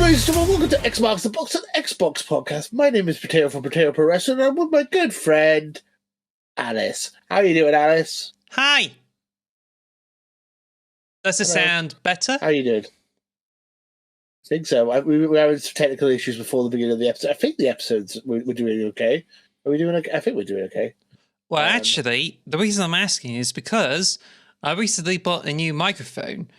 ladies and gentlemen, welcome to Xbox the Box, an Xbox podcast. My name is Potato from Potato Pro Wrestling, and I'm with my good friend, Alice. How are you doing, Alice? Hi! Does it sound better? How are you doing? I think so. We were having some technical issues before the beginning of the episode. I think the episodes we're doing okay. Are we doing okay? I think we're doing okay. Well, actually, the reason I'm asking is because I recently bought a new microphone.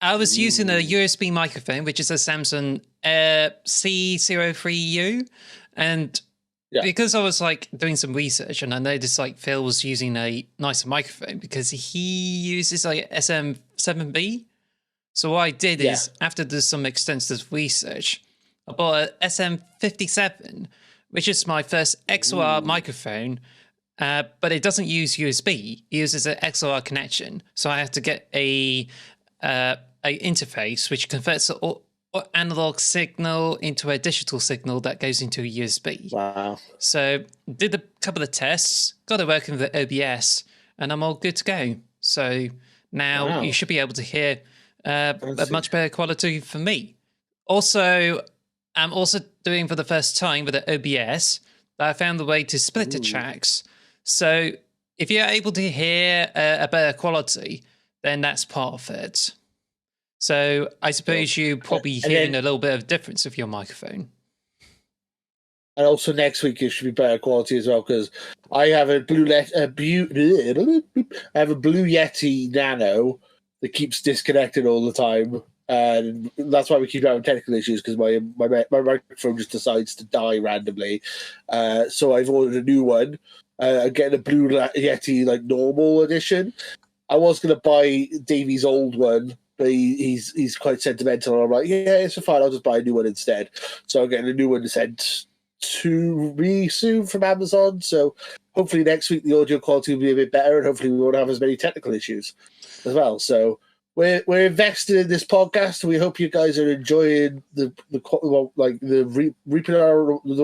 I was using a USB microphone, which is a Samsung C03U, and because I was like doing some research, and I noticed like Phil was using a nicer microphone because he uses like SM7B. So what I did is, after there's some extensive research, I bought a SM57, which is my first XLR microphone, but it doesn't use USB. It uses an XLR connection, so I have to get a interface which converts the analog signal into a digital signal that goes into a USB. Wow. So did a couple of tests, got it working with OBS, and I'm all good to go. So now you should be able to hear a much better quality for me. Also, I'm also doing for the first time with the OBS that I found the way to split the tracks. So if you're able to hear a better quality, then that's part of it. So I suppose you probably hearing a little bit of difference with your microphone. And also next week it should be better quality as well, because I have a Blue Yeti Nano that keeps disconnected all the time, and that's why we keep having technical issues, because my microphone just decides to die randomly. So I've ordered a new one. I'm getting a Blue Yeti like normal edition. I was going to buy Davey's old one, but he's quite sentimental. And I'm like, yeah, it's fine. I'll just buy a new one instead. So I'm getting a new one sent to me soon from Amazon. So hopefully next week the audio quality will be a bit better, and hopefully we won't have as many technical issues as well. So we're invested in this podcast. We hope you guys are enjoying reaping the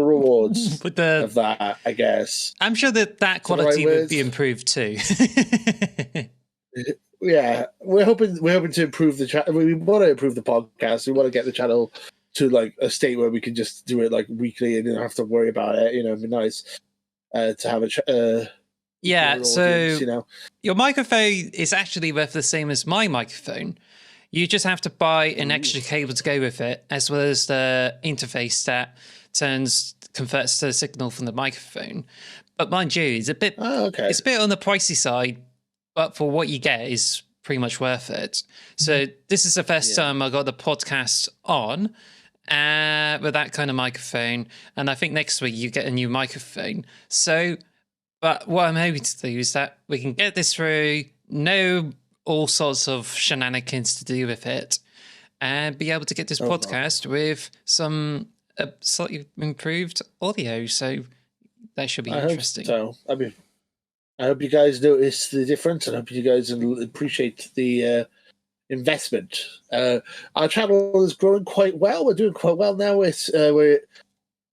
rewards of that. I guess I'm sure that quality would be improved too. Yeah, we're hoping to improve the channel. We want to improve the podcast. We want to get the channel to like a state where we can just do it like weekly and don't have to worry about it. You know, it'd be nice to have a so audience, you know. Your microphone is actually worth the same as my microphone. You just have to buy an extra cable to go with it, as well as the interface that converts the signal from the microphone. But mind you, it's a bit it's a bit on the pricey side, but for what you get is pretty much worth it. So this is the first time I got the podcast on with that kind of microphone, and I think next week you get a new microphone. So, but what I'm hoping to do is that we can get this through, know all sorts of shenanigans to do with it, and be able to get this podcast with some slightly improved audio. So that should be interesting. Hope so. I hope you guys notice the difference, and I hope you guys appreciate the investment. Our channel is growing quite well. We're doing quite well now. We're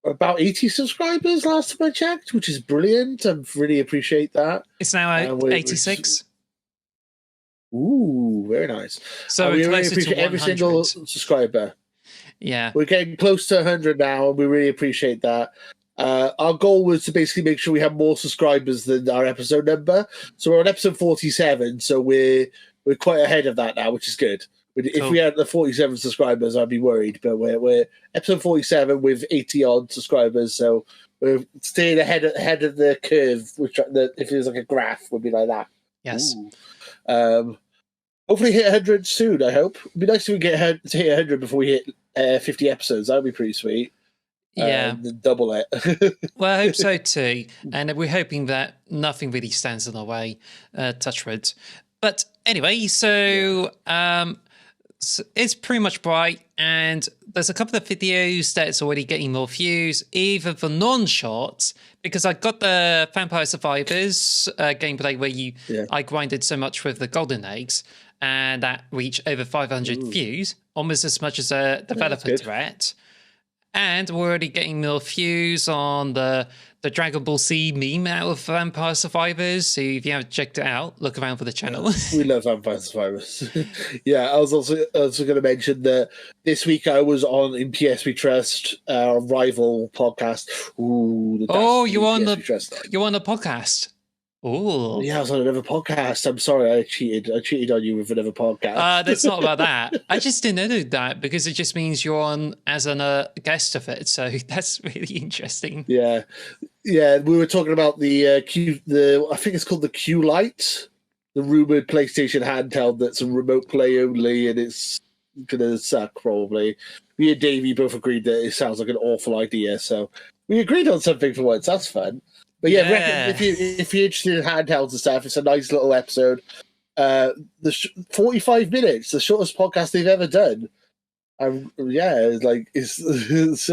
about 80 subscribers last time I checked, which is brilliant. I really appreciate that. It's now 86. Ooh, very nice. So we really appreciate every single subscriber. Yeah. We're getting close to 100 now, and we really appreciate that. Our goal was to basically make sure we have more subscribers than our episode number. So we're on episode 47, so we're quite ahead of that now, which is good. If we had the 47 subscribers, I'd be worried. But we're episode 47 with 80 odd subscribers, so we're staying ahead of the curve. Which, if it was like a graph, would be like that. Yes. Hopefully hit 100 soon. I hope it'd be nice if we get to hit 100 before we hit 50 episodes. That would be pretty sweet. Yeah, double it. Well, I hope so too, and we're hoping that nothing really stands in our way. Touch wood. But anyway, so it's pretty much bright, and there's a couple of videos that's already getting more views, even for non-shots, because I got the Vampire Survivors gameplay where I grinded so much with the golden eggs, and that reached over 500 views, almost as much as a developer threat. And we're already getting more views on the Dragon Ball Z meme out of Vampire Survivors. So if you haven't checked it out, look around for the channel. We love Vampire Survivors. Yeah, I was also going to mention that this week I was on in PS We Trust, rival podcast. Ooh, You're on the podcast. Oh, yeah, I was on another podcast. I'm sorry, I cheated. I cheated on you with another podcast. That's not about that. I just didn't know that because it just means you're on as a guest of it. So that's really interesting. Yeah, we were talking about the I think it's called the Q Lite, the rumored PlayStation handheld that's a remote play only, and it's gonna suck probably. Me and Davey both agreed that it sounds like an awful idea, so we agreed on something for once. That's fun. But yeah, if you're interested in handhelds and stuff, it's a nice little episode. 45 minutes, the shortest podcast they've ever done. So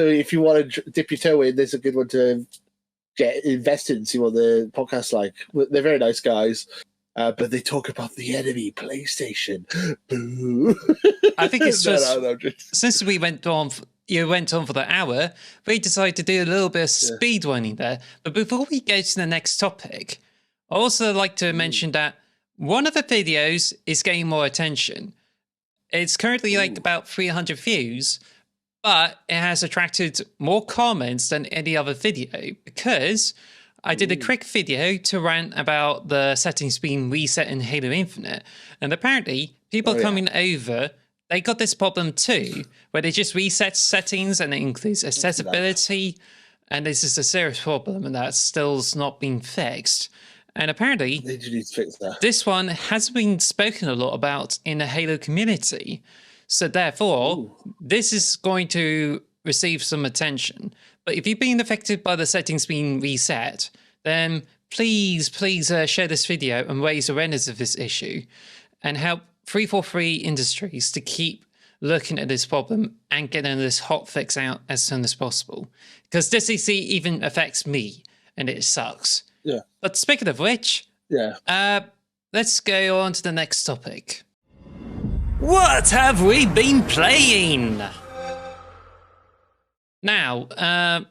if you want to dip your toe in, there's a good one to get invested and see what the podcast's like. They're very nice guys, but they talk about the enemy PlayStation. Boo! I think it's just since we went on. You went on for the hour, we decided to do a little bit of speed running there. But before we go to the next topic, I also like to mention that one of the videos is getting more attention. It's currently about 300 views, but it has attracted more comments than any other video because I did a quick video to rant about the settings being reset in Halo Infinite. And apparently people coming over, they got this problem too, where they just reset settings and it includes accessibility. And this is a serious problem and that's still not being fixed. And apparently, they do need to fix that. This one has been spoken a lot about in the Halo community. So therefore, this is going to receive some attention. But if you've been affected by the settings being reset, then please share this video and raise awareness of this issue and help 343 Industries to keep looking at this problem and getting this hot fix out as soon as possible. Because this even affects me and it sucks. Yeah. But speaking of which, let's go on to the next topic. What have we been playing? Now,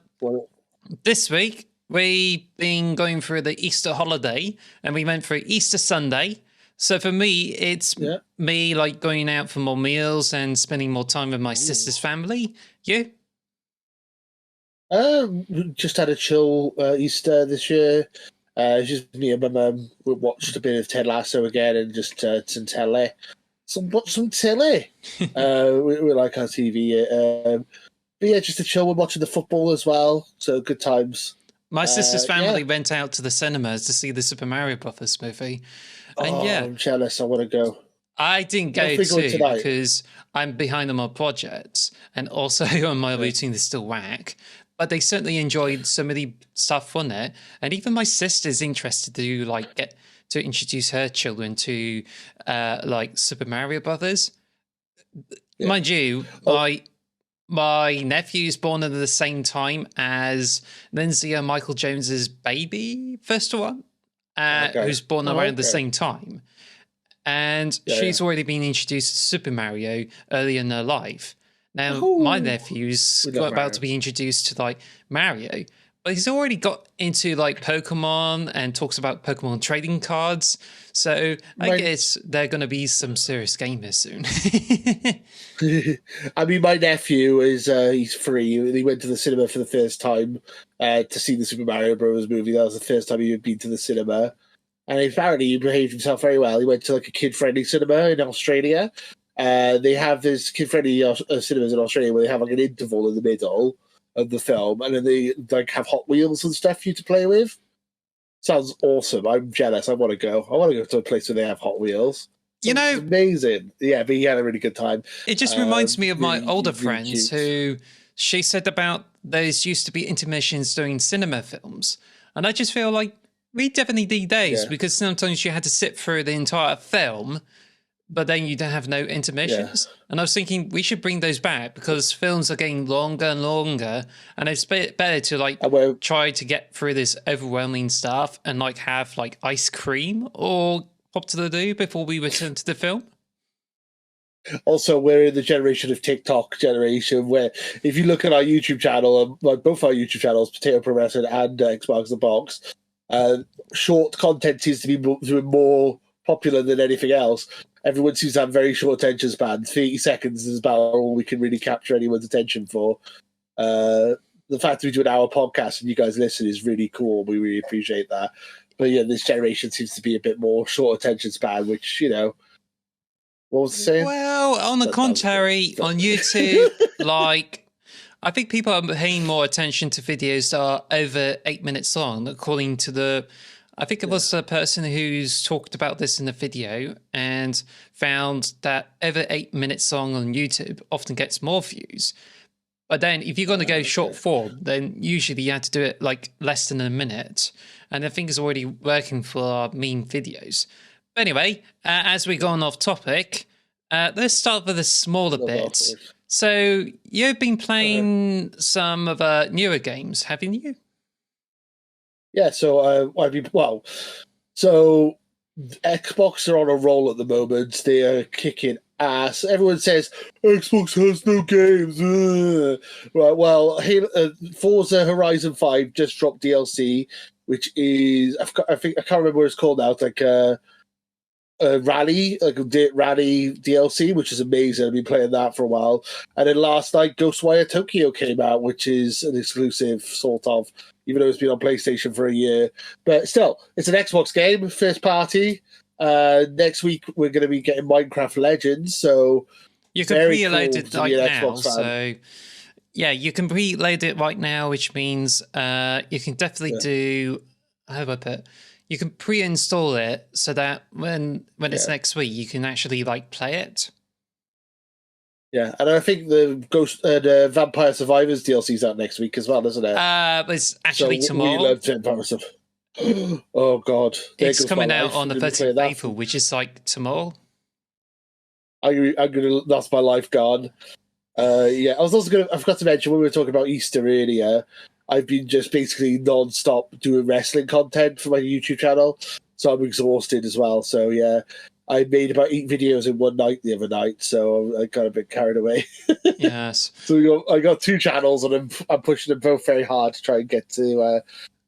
this week we've been going through the Easter holiday and we went through Easter Sunday. So for me, it's me like going out for more meals and spending more time with my sister's family. You? Just had a chill Easter this year. Just me and my mum. We watched a bit of Ted Lasso again and just some telly. Some telly. We like our TV. But yeah, just a chill. We're watching the football as well. So good times. My sister's family went out to the cinemas to see the Super Mario Brothers movie. And I'm jealous. I want to go. I didn't go too because I'm behind on my projects and also on my routine is still whack. But they certainly enjoyed some of the stuff on it. And even my sister's interested to get to introduce her children to Super Mario Brothers. Yeah. Mind you, my nephew is born at the same time as Lindsay and Michael Jones's baby, first one. Who's born around the same time. And she's already been introduced to Super Mario early in her life. Now, my nephew's about to be introduced to Mario, but he's already got into Pokemon and talks about Pokemon trading cards. So I guess they're going to be some serious gamers soon. I mean, my nephew is he's 3. He went to the cinema for the first time to see the Super Mario Bros. Movie. That was the first time he had been to the cinema. And apparently he behaved himself very well. He went to a kid-friendly cinema in Australia. They have this kid-friendly cinemas in Australia where they have an interval in the middle of the film, and then they have Hot Wheels and stuff for you to play with. Sounds awesome. I'm jealous. I want to go. I want to go to a place where they have Hot Wheels. It's amazing. Yeah, but he had a really good time. It just reminds me of my older friends who she said about those used to be intermissions during cinema films. And I just feel like we definitely need days because sometimes you had to sit through the entire film, but then you don't have no intermissions. Yeah. And I was thinking we should bring those back because films are getting longer and longer, and it's better to try to get through this overwhelming stuff and have ice cream or pop to the do before we return to the film. Also, we're in the generation of TikTok generation, where if you look at our YouTube channel, like both our YouTube channels, Potato Progression and Xbox the Box, short content seems to be more popular than anything else. Everyone seems to have very short attention span. 30 seconds is about all we can really capture anyone's attention for. The fact that we do an hour podcast and you guys listen is really cool. We really appreciate that. But yeah, this generation seems to be a bit more short attention span, which, you know, what was it saying? Well, on the contrary, on YouTube, like, I think people are paying more attention to videos that are over 8 minutes long, according to I think it was the person who's talked about this in the video and found that over 8 minutes long on YouTube often gets more views. But then if you're going to go short form, then usually you have to do it like less than a minute. And I think it's already working for our meme videos. But anyway, as we're going off topic, let's start with the smaller bits. So you've been playing some of newer games, haven't you? Yeah, so so Xbox are on a roll at the moment. They are kicking ass. Everyone says Xbox has no games. Right, well, Forza Horizon 5 just dropped DLC, which is I can't remember what it's called now. It's like a rally, like a rally DLC, which is amazing. I've been playing that for a while. And then last night, Ghostwire Tokyo came out, which is an exclusive, sort of, even though it's been on PlayStation for a year. But still, it's an Xbox game, first party. Next week, we're going to be getting Minecraft Legends, so you can preload it right now. So, yeah, you can preload it right now, which means you can definitely do, how do I put it? You can pre-install it so that when it's next week, you can actually like play it. Yeah, and I think the Vampire Survivors DLC is out next week as well, isn't it? It's actually tomorrow. We love Vampire Survivors. Oh God! It's coming out on the 30th of April, which is like tomorrow. I'm gonna. That's my life gone. Yeah, I was also I forgot to mention when we were talking about Easter earlier. I've been just basically non-stop doing wrestling content for my YouTube channel, so I'm exhausted as well. So yeah, I made about 8 videos in one night the other night, so I got a bit carried away. Yes. So I got 2 channels, and I'm pushing them both very hard to try and get to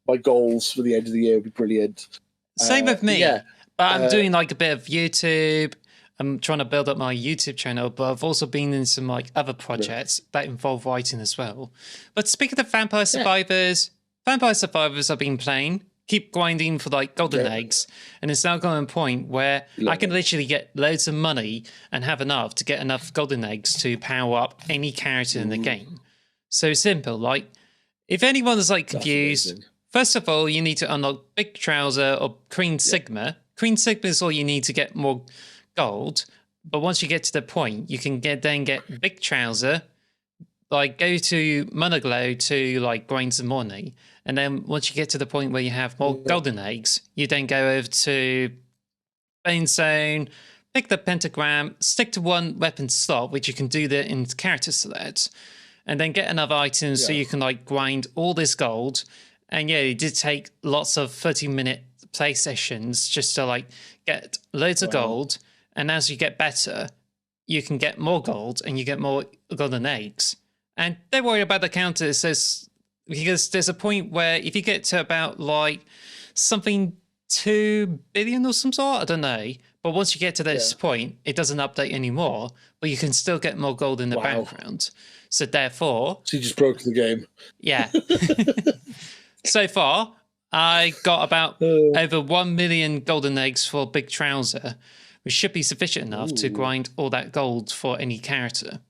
my goals for the end of the year. Would be brilliant. Same with me. Yeah, but I'm doing like a bit of YouTube. I'm trying to build up my YouTube channel, but I've also been in some like other projects that involve writing as well. But speaking of Vampire Survivors, Vampire Survivors I've been playing, keep grinding for like golden eggs, and it's now gotten to a point where I can literally get loads of money and have enough to get enough golden eggs to power up any character in the game. So simple. Like, if anyone's like confused, first of all, you need to unlock Big Trouser or Queen Sigma. Queen Sigma is all you need to get more gold, but once you get to the point, you can get Big Trouser, like go to Monoglow to like grind some money, and then once you get to the point where you have more golden eggs, you then go over to Bane Zone, pick the pentagram, stick to one weapon slot, which you can do that in character select, and then get another item so you can like grind all this gold. And yeah, it did take lots of 30-minute play sessions just to like get loads of gold. And as you get better, you can get more gold and you get more golden eggs. And don't worry about the counter. It says, because there's a point where if you get to about like something 2 billion or some sort, I don't know. But once you get to this point, it doesn't update anymore, but you can still get more gold in the background. So therefore... So you just broke the game. Yeah. So far, I got about over 1 million golden eggs for Big Trouser, which should be sufficient enough to grind all that gold for any character.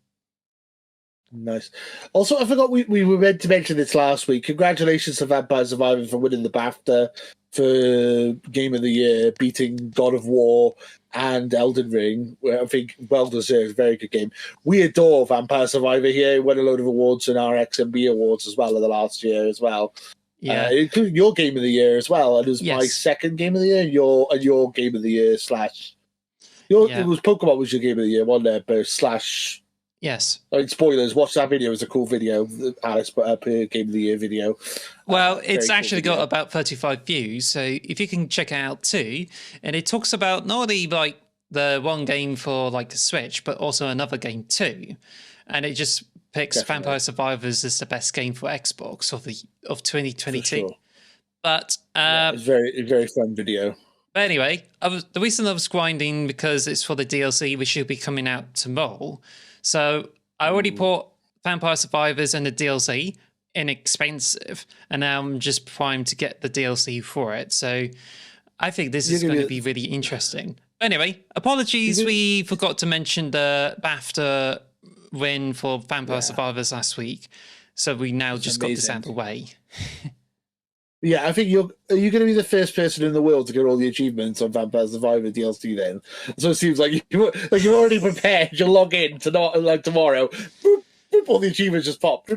Nice. Also, I forgot we were meant to mention this last week. Congratulations to Vampire Survivor for winning the BAFTA for Game of the Year, beating God of War and Elden Ring. I think well-deserved, very good game. We adore Vampire Survivor here. It won a load of awards in our XMB awards as well in the last year as well. Yeah, including your Game of the Year as well. And it was my second Game of the Year, and your Game of the Year slash... It was Pokemon was your Game of the Year, wasn't it? But slash... Yes. Like, spoilers, watch that video. It's a cool video. Alex put up a Game of the Year video. Well, it's actually got about 35 views, so if you can check it out too. And it talks about not only like the one game for like a Switch, but also another game too, and it just picks Definitely. Vampire Survivors as the best game for Xbox of 2022. Sure. But It's very fun video. But anyway, the reason I was grinding because it's for the DLC, which should be coming out tomorrow. So I already bought Vampire Survivors and the DLC, inexpensive, and now I'm just primed to get the DLC for it. So I think this is going to be really interesting. Anyway, apologies, we forgot to mention the BAFTA win for Vampire Survivors last week. So we now just got this out of the way. Yeah, I think are you going to be the first person in the world to get all the achievements on Vampire Survivor DLC then? So it seems like you're already prepared. You log in to not like tomorrow. Boop, boop, all the achievements just pop.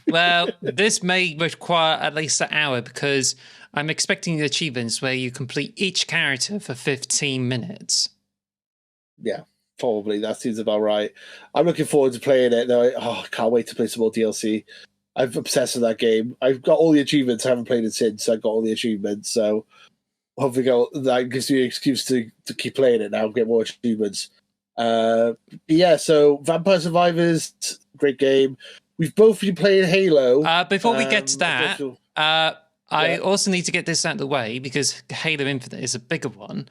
Well, this may require at least an hour because I'm expecting the achievements where you complete each character for 15 minutes. Yeah, probably. That seems about right. I'm looking forward to playing it. Though. I can't wait to play some more DLC. I'm obsessed with that game. I've got all the achievements. I haven't played it since. I got all the achievements. So hopefully that gives you an excuse to keep playing it now and get more achievements. Yeah, so Vampire Survivors, great game. We've both been playing Halo. Before we get to that, I also need to get this out of the way because Halo Infinite is a bigger one.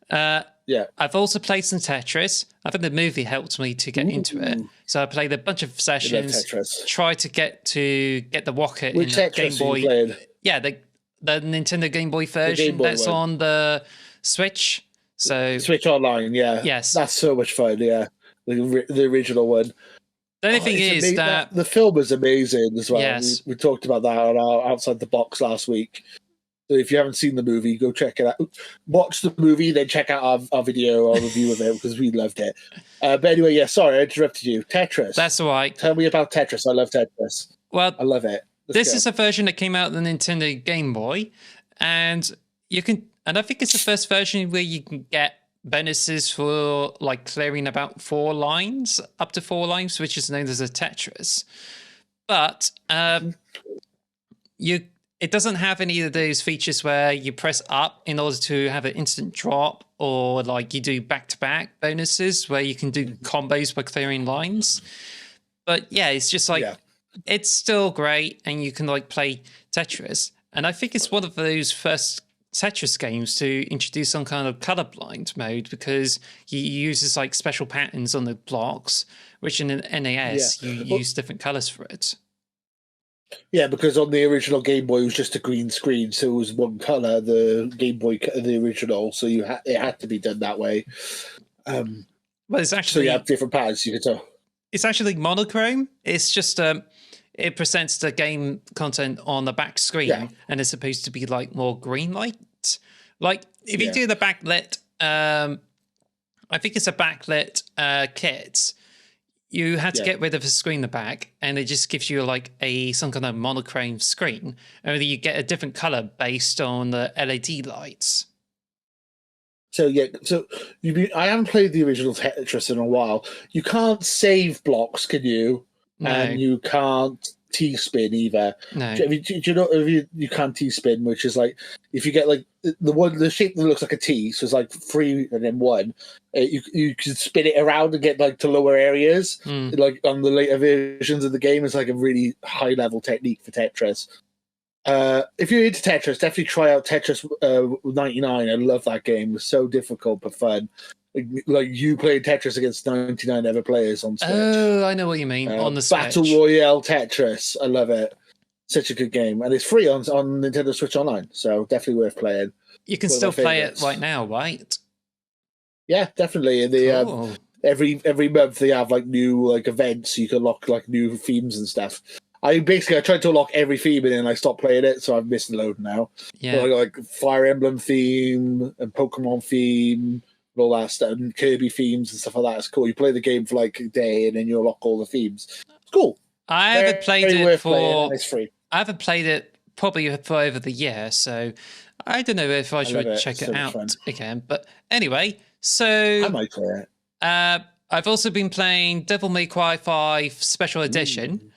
I've also played some Tetris. I think the movie helped me to get into it. So I played a bunch of sessions, tried to get the rocket in the Game Boy. Yeah, the Nintendo Game Boy version that's on the Switch. So Switch Online, yeah. Yes. That's so much fun, yeah. The original one. The only thing is that the film was amazing as well. Yes. We talked about that on our Outside the Box last week. So if you haven't seen the movie, go check it out. Watch the movie, then check out our video, our review of it, because we loved it. But anyway, yeah, sorry, I interrupted you. Tetris. That's all right. Tell me about Tetris. I love Tetris. Well, I love it. This is a version that came out on the Nintendo Game Boy, and I think it's the first version where you can get bonuses for like clearing about up to 4 lines, which is known as a Tetris. But it doesn't have any of those features where you press up in order to have an instant drop, or like you do back-to-back bonuses where you can do combos by clearing lines. But yeah, it's just like, it's still great and you can like play Tetris. And I think it's one of those first Tetris games to introduce some kind of colorblind mode because he uses like special patterns on the blocks, which in an NAS, you use different colors for it. Yeah, because on the original Game Boy, it was just a green screen, so it was one color. The Game Boy, the original, so it had to be done that way. Well, it's actually so you have different patterns. You can tell it's actually monochrome. It's just it presents the game content on the back screen, and it's supposed to be like more green light. Like if you do the backlit, I think it's a backlit kit. You had to get rid of the screen in the back, and it just gives you like some kind of monochrome screen. Only you get a different color based on the LED lights. So I haven't played the original Tetris in a while. You can't save blocks, can you? No. And you can't T-spin either. No. Do you know you can't T-spin, which is like if you get like the shape that looks like a T, so it's like 3 and then 1. You can spin it around and get like to lower areas. Like on the later versions of the game, it's like a really high level technique for Tetris. If you're into Tetris, definitely try out Tetris 99. I love that game. It's so difficult but fun. Like you playing Tetris against 99 other players on Switch. Oh, I know what you mean. On the Switch. Battle Royale Tetris. I love it. Such a good game. And it's free on Nintendo Switch Online, so definitely worth playing. You can still play it right now, right? Yeah, definitely. And every month they have like new like events, you can lock like new themes and stuff. I tried to unlock every theme and then I stopped playing it, so I've missed a load now. Yeah. So like Fire Emblem theme and Pokemon theme. All that stuff, and Kirby themes and stuff like that. It's cool. You play the game for like a day and then you unlock all the themes. It's cool. I haven't played it for. It's free. I haven't played it probably for over the year, so I don't know if I should check it out again. But anyway, so I might play it. I've also been playing Devil May Cry 5 Special Edition,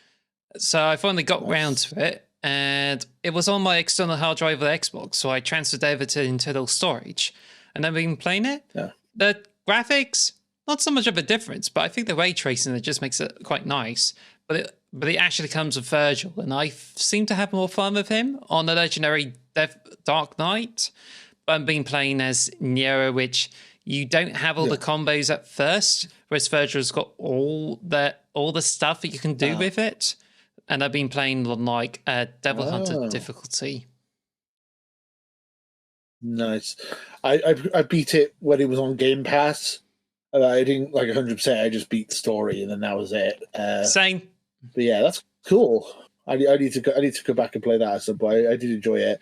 so I finally got round to it, and it was on my external hard drive of the Xbox, so I transferred over to internal storage. And I've been playing it. Yeah. The graphics, not so much of a difference, but I think the ray tracing it just makes it quite nice. But it actually comes with Virgil, and I seem to have more fun with him on the legendary Dark Knight. But I've been playing as Nero, which you don't have all the combos at first, whereas Virgil's got all the stuff that you can do with it. And I've been playing on like a Devil Hunter difficulty. Nice. I beat it when it was on Game Pass. I didn't like 100%. I just beat the story, and then that was it. Same. But yeah, that's cool. I need to go back and play that at some point. I did enjoy it,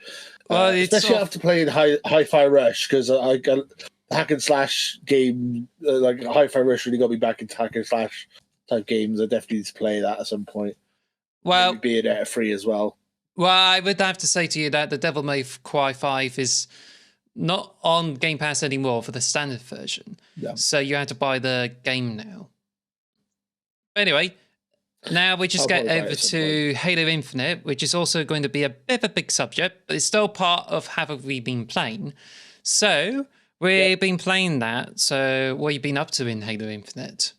well, especially after playing Hi-Fi Rush, because I got hack and slash game like Hi-Fi Rush really got me back into hack and slash type games. I definitely need to play that at some point. Well, maybe Bayonetta free as well. Well, I would have to say to you that the Devil May Cry 5 is not on Game Pass anymore for the standard version. Yeah. So you have to buy the game now. Anyway, now we just get over to Halo Infinite, which is also going to be a bit of a big subject, but it's still part of Have We Been Playing. So we've been playing that. So what have you been up to in Halo Infinite?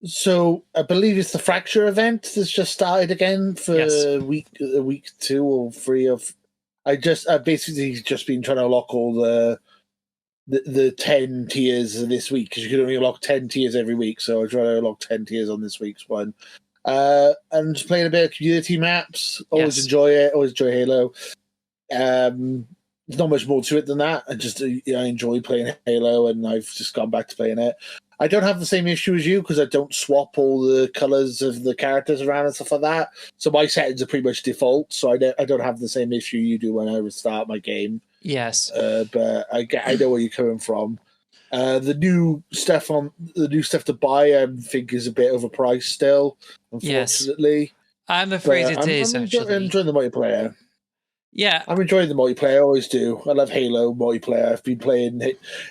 So I believe it's the Fracture event that's just started again for week 2 or 3 of. I basically just been trying to unlock all the 10 tiers this week, because you can only unlock 10 tiers every week. So I try to unlock 10 tiers on this week's one. And just playing a bit of community maps. Always enjoy it. Always enjoy Halo. There's not much more to it than that. I enjoy playing Halo, and I've just gone back to playing it. I don't have the same issue as you, because I don't swap all the colors of the characters around and stuff like that. So my settings are pretty much default. So I don't have the same issue you do when I restart my game. Yes, but I know where you're coming from. The new stuff to buy, I think, is a bit overpriced still. Unfortunately, yes. I'm afraid it is. I'm enjoying the multiplayer. Yeah, I'm enjoying the multiplayer. I always do. I love Halo multiplayer. I've been playing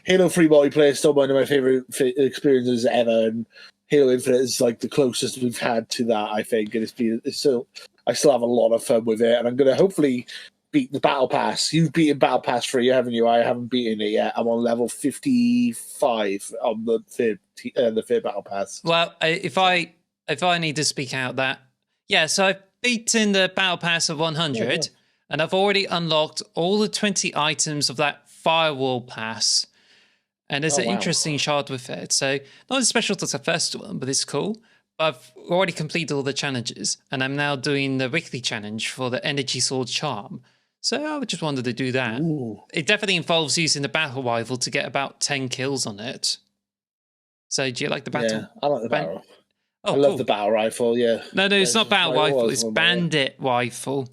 Halo 3 multiplayer. Still one of my favorite experiences ever, and Halo Infinite is like the closest we've had to that, I think. And I still have a lot of fun with it, and I'm going to hopefully beat the Battle Pass. You've beaten Battle Pass 3, haven't you? I haven't beaten it yet. I'm on level 55 on the third Battle Pass. Well, if I need to speak out that, so I've beaten the Battle Pass of 100. And I've already unlocked all the 20 items of that Firewall Pass. And there's an interesting shard with it. So not as special as the first one, but it's cool. But I've already completed all the challenges. And I'm now doing the weekly challenge for the Energy Sword Charm. So I just wanted to do that. Ooh. It definitely involves using the battle rifle to get about 10 kills on it. So do you like the battle? Yeah, I like the battle. Oh, I love the battle rifle, yeah. No, it's not battle rifle. It's bandit rifle.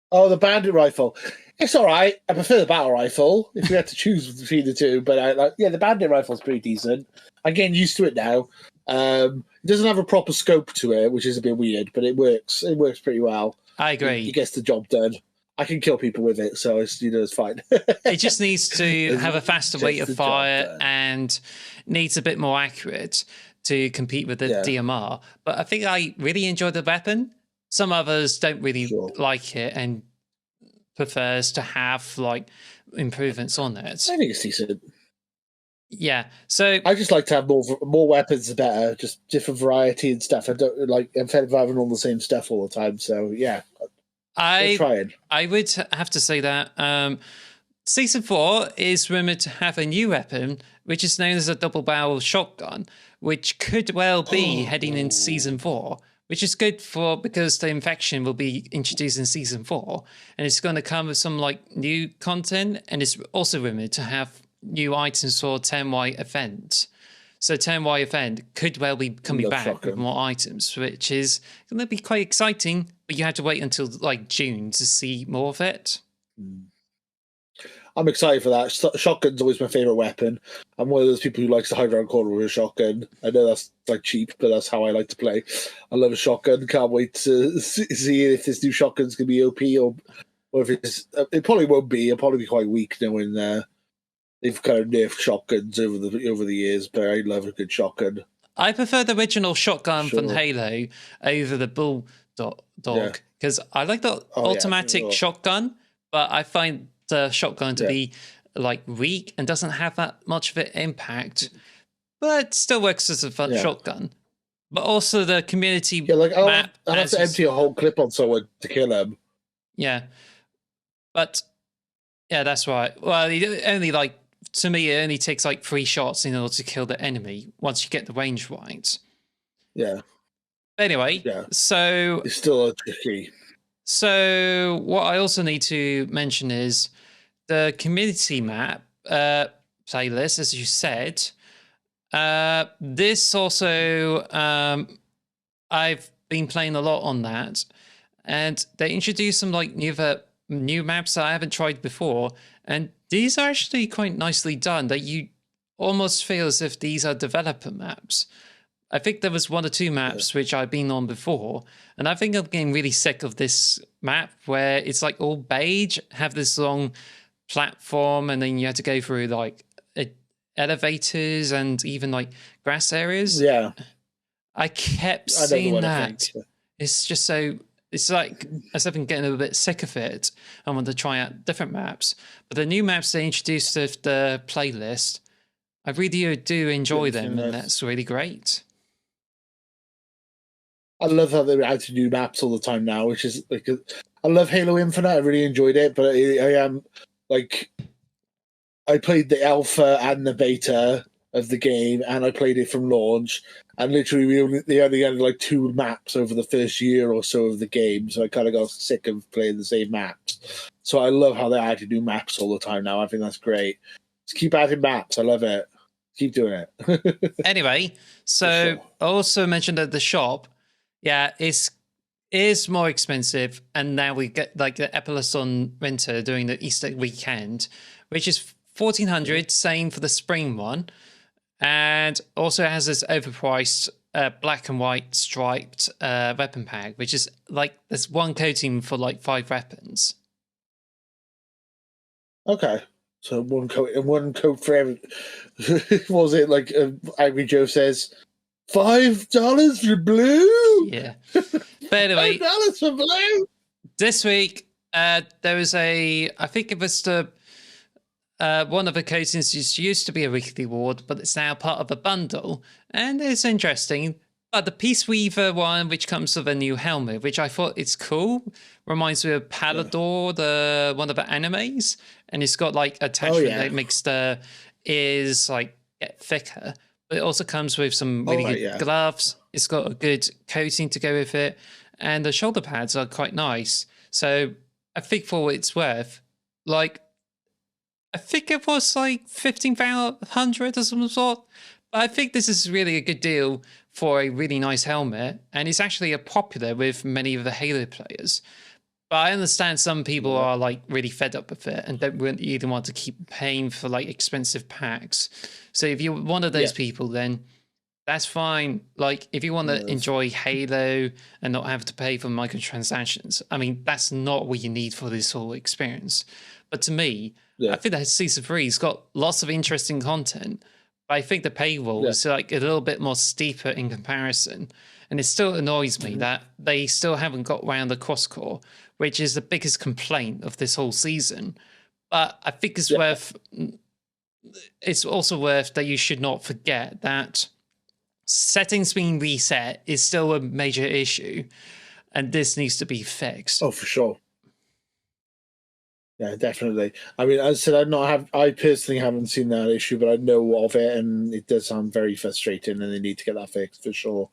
Oh, the bandit rifle. It's all right. I prefer the battle rifle if we had to choose between the two. But the bandit rifle's pretty decent. I'm getting used to it now. It doesn't have a proper scope to it, which is a bit weird, but it works. It works pretty well. I agree. It gets the job done. I can kill people with it, so it's fine. It just needs to have a faster rate of fire and needs a bit more accurate to compete with the DMR. But I think I really enjoy the weapon. Some others don't really like it and prefers to have like improvements on it. I think it's decent. Yeah, so I just like to have more weapons, the better. Just different variety and stuff. I don't like instead of having all the same stuff all the time. So yeah, I would have to say that Season 4 is rumored to have a new weapon, which is known as a double barrel shotgun, which could well be heading into Season 4. Which is good because the infection will be introduced in Season 4, and it's going to come with some like new content, and it's also rumored to have new items for 10Y event. So 10Y event could well be coming back with more items, which is going to be quite exciting, but you have to wait until like June to see more of it. I'm excited for that. Shotgun's always my favourite weapon. I'm one of those people who likes to hide around corner with a shotgun. I know that's like cheap, but that's how I like to play. I love a shotgun. Can't wait to see if this new shotgun's going to be OP or if it probably won't be. It'll probably be quite weak knowing they've kind of nerfed shotguns over the years, but I love a good shotgun. I prefer the original shotgun from Halo over the Bulldog because I like the automatic shotgun, but I find the shotgun to be like weak and doesn't have that much of an impact, but still works as a fun shotgun. But also the community like I'll map. have to empty a whole clip on someone to kill him. Yeah, but yeah, that's right. Well, it only like to me, it only takes like 3 shots in order to kill the enemy once you get the range right. Yeah. Anyway, so it's still tricky. So what I also need to mention is the community map playlist, as you said. This also, I've been playing a lot on that, and they introduced some like new maps that I haven't tried before, and these are actually quite nicely done. That you almost feel as if these are developer maps. I think there was 1 or 2 maps which I've been on before, and I think I'm getting really sick of this map where it's like all beige, have this long platform, and then you have to go through like elevators and even like grass areas. Yeah, I kept seeing that. It's just so. It's like as if I'm getting a bit sick of it. I want to try out different maps, but the new maps they introduced to the playlist, I really do enjoy them, and that's really great. I love how they add to new maps all the time now, which is like I love Halo Infinite. I really enjoyed it, but I am like I played the alpha and the beta of the game, and I played it from launch. And literally, they only had like 2 maps over the first year or so of the game, so I kind of got sick of playing the same maps. So I love how they add new maps all the time now. I think that's great. Just keep adding maps. I love it. Keep doing it. Anyway, so I also mentioned at the shop. Yeah, it is more expensive, and now we get like the Epilon winter during the Easter weekend, which is 1,400, same for the spring one, and also has this overpriced black and white striped weapon pack, which is like there's 1 coating for like 5 weapons. Okay, so 1 coat and 1 coat for every. What was it like? Angry Joe says. $5 for blue? Yeah. But anyway, $5 for blue? This week, there was I think it was the one of the coatings used to be a weekly reward, but it's now part of a bundle. And it's interesting. But the Peace Weaver one, which comes with a new helmet, which I thought it's cool. Reminds me of Palador, one of the animes. And it's got like attachment that makes the ears like get thicker. But it also comes with some really good gloves. It's got a good coating to go with it. And the shoulder pads are quite nice. So I think for what it's worth, like, I think it was like 1,500 or some sort. But I think this is really a good deal for a really nice helmet. And it's actually popular with many of the Halo players. But I understand some people are like really fed up with it and don't really even want to keep paying for like expensive packs. So if you're one of those people, then that's fine. Like if you want to enjoy Halo and not have to pay for microtransactions, I mean, that's not what you need for this whole experience. But to me, I think that Season 3's got lots of interesting content. But I think the paywall is like a little bit more steeper in comparison. And it still annoys me that they still haven't got around the crosscore, which is the biggest complaint of this whole season. But I think it's it's also worth that you should not forget that settings being reset is still a major issue, and this needs to be fixed. Oh, for sure. Yeah, definitely. I mean, as I said, I personally haven't seen that issue, but I know of it, and it does sound very frustrating, and they need to get that fixed for sure.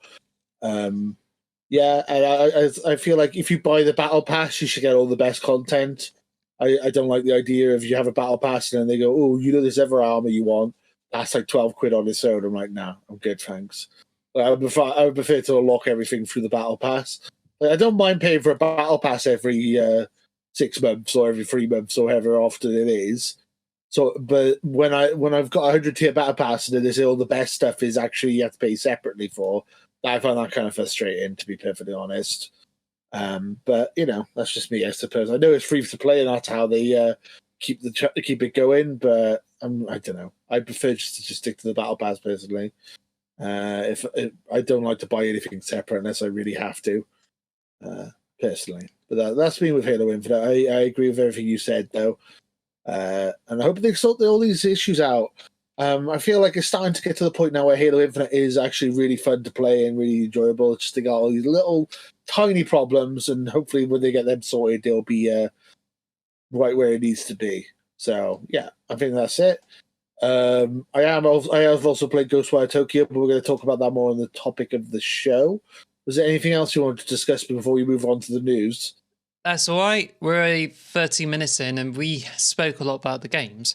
Yeah, and I feel like if you buy the battle pass, you should get all the best content. I don't like the idea of you have a battle pass and then they go, oh, you know, this ever armor you want, that's like 12 quid on its own. I'm like, nah, I'm good, thanks. I would prefer to unlock everything through the battle pass. I don't mind paying for a battle pass every 6 months or every 3 months or however often it is. So, but when I've got 100 tier battle pass and then this all the best stuff is actually you have to pay separately for, I find that kind of frustrating, to be perfectly honest. But you know, that's just me, I suppose. I know it's free to play, and that's how they keep it going. But I don't know. I prefer just to stick to the battle pass personally. If I don't like to buy anything separate unless I really have to, personally. But that's me with Halo Infinite. I agree with everything you said, though. And I hope they sort all these issues out. I feel like it's starting to get to the point now where Halo Infinite is actually really fun to play and really enjoyable. It's just they got all these little tiny problems, and hopefully when they get them sorted, they'll be right where it needs to be. So yeah, I think that's it. I have also played Ghostwire Tokyo, but we're going to talk about that more on the topic of the show. Was there anything else you wanted to discuss before we move on to the news? That's all right. We're already 30 minutes in and we spoke a lot about the games.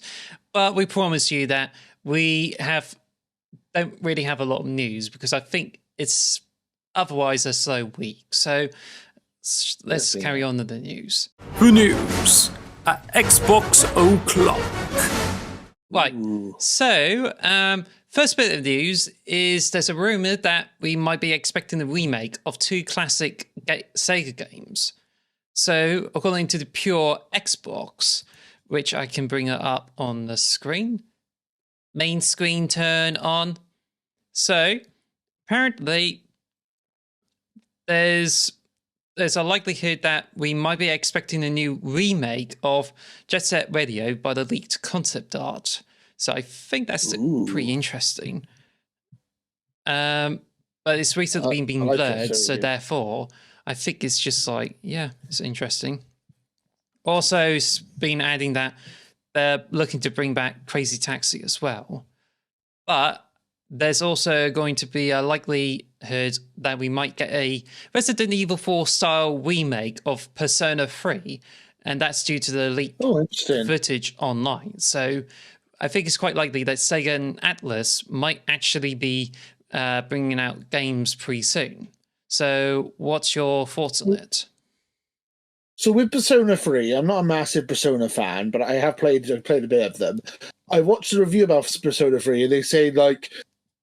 But we promise you that we don't really have a lot of news because I think it's otherwise a slow week. So let's carry on to the news. The news at Xbox O'Clock. Right. So, first bit of news is there's a rumor that we might be expecting a remake of two classic Sega games. So, according to the pure Xbox, which I can bring it up on the screen, main screen turn on. So, apparently, there's a likelihood that we might be expecting a new remake of Jet Set Radio by the leaked concept art. So I think that's pretty interesting. But it's recently been blurred, so therefore I think it's just like, yeah, it's interesting. Also, it's been adding that they're looking to bring back Crazy Taxi as well. But there's also going to be a likelihood that we might get a Resident Evil 4 style remake of Persona 3, and that's due to the leaked footage online. So I think it's quite likely that Sega and Atlas might actually be bringing out games pretty soon. So what's your thoughts on it? So with Persona 3, I'm not a massive Persona fan, but I have played a bit of them. I watched a review about Persona 3, and they say like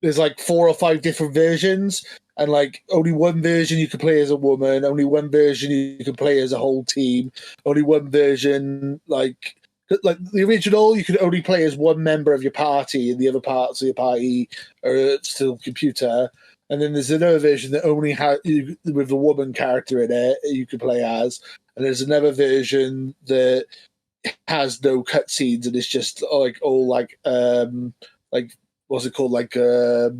there's like 4 or 5 different versions, and like only one version you can play as a woman, only one version you can play as a whole team, only one version like the original you could only play as one member of your party, and the other parts of your party are still computer. And then there's another version that only has with the woman character in it you can play as, and there's another version that has no cutscenes and it's just like all like what's it called, like a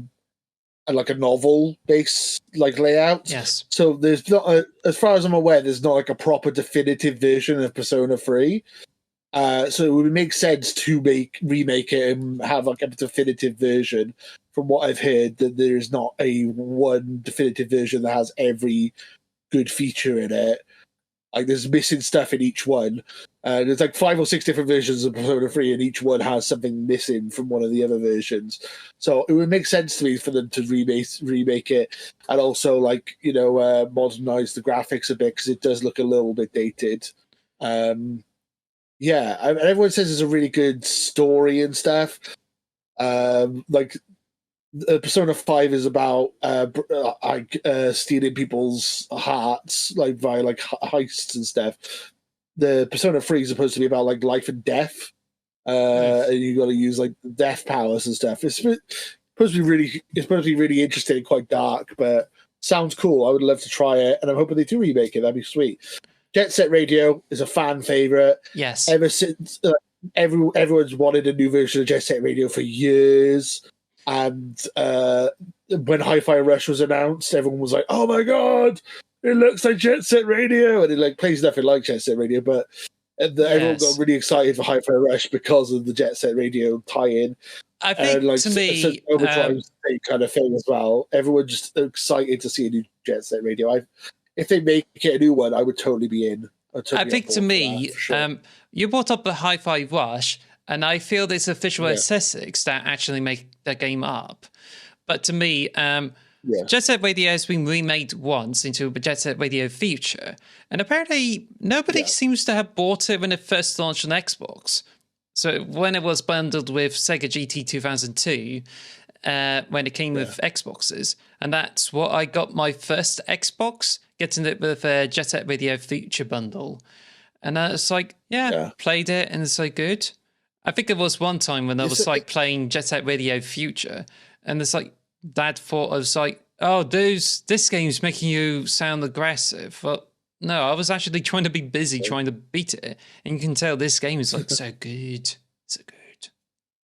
novel based like layout. Yes. So there's not as far as I'm aware, there's not like a proper definitive version of Persona 3. So it would make sense to remake it and have like a definitive version. From what I've heard, that there's not a one definitive version that has every good feature in it. Like there's missing stuff in each one. There's like 5 or 6 different versions of Persona 3, and each one has something missing from one of the other versions. So it would make sense to me for them to remake it, and also like modernize the graphics a bit because it does look a little bit dated. Yeah, and everyone says it's a really good story and stuff. Like Persona 5 is about stealing people's hearts like via like heists and stuff. The Persona 3 is supposed to be about like life and death, and you got to use like death powers and stuff. It's supposed to be really interesting and quite dark, but sounds cool. I would love to try it, and I'm hoping they do remake it. That'd be sweet. Jet Set Radio is a fan favorite. Yes, ever since everyone's wanted a new version of Jet Set Radio for years. And when Hi-Fi Rush was announced, everyone was like, "Oh my god, it looks like Jet Set Radio," and it like plays nothing like Jet Set Radio. But everyone got really excited for Hi-Fi Rush because of the Jet Set Radio tie-in. I think like, to me, Overdrive's the kind of thing as well. Everyone's just excited to see a new Jet Set Radio. If they make it a new one, I would totally be in. I think to me, sure. You brought up the Hi-Fi Rush. And I feel there's official statistics that actually make the game up. But to me, Jet Set Radio has been remade once into a Jet Set Radio Future. And apparently nobody seems to have bought it when it first launched on Xbox. So when it was bundled with Sega GT 2002, when it came with Xboxes. And that's what I got my first Xbox, getting it with a Jet Set Radio Future bundle. And it's like, played it and it's so good. I think there was one time when I was like playing Jet Set Radio Future, and it's like Dad thought I was like, "Oh, this game's making you sound aggressive." Well, No, I was actually trying to be busy trying to beat it, and you can tell this game is like so good, so good.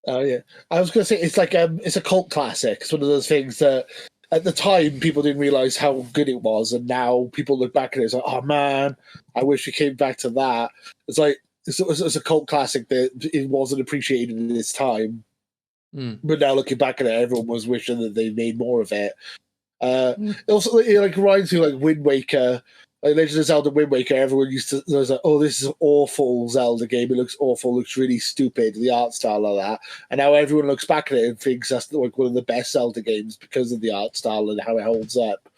Oh yeah, I was going to say it's like it's a cult classic. It's one of those things that at the time people didn't realize how good it was, and now people look back at it. It's like, oh man, I wish we came back to that. It's like it's a cult classic that it wasn't appreciated in its time, but now looking back at it, everyone was wishing that they made more of it. It also, it like reminds me of, like Wind Waker. Like Legend of Zelda Wind Waker, everyone used to was like, "Oh, this is an awful Zelda game. It looks awful. Looks really stupid. The art style of that." And now everyone looks back at it and thinks that's like one of the best Zelda games because of the art style and how it holds up.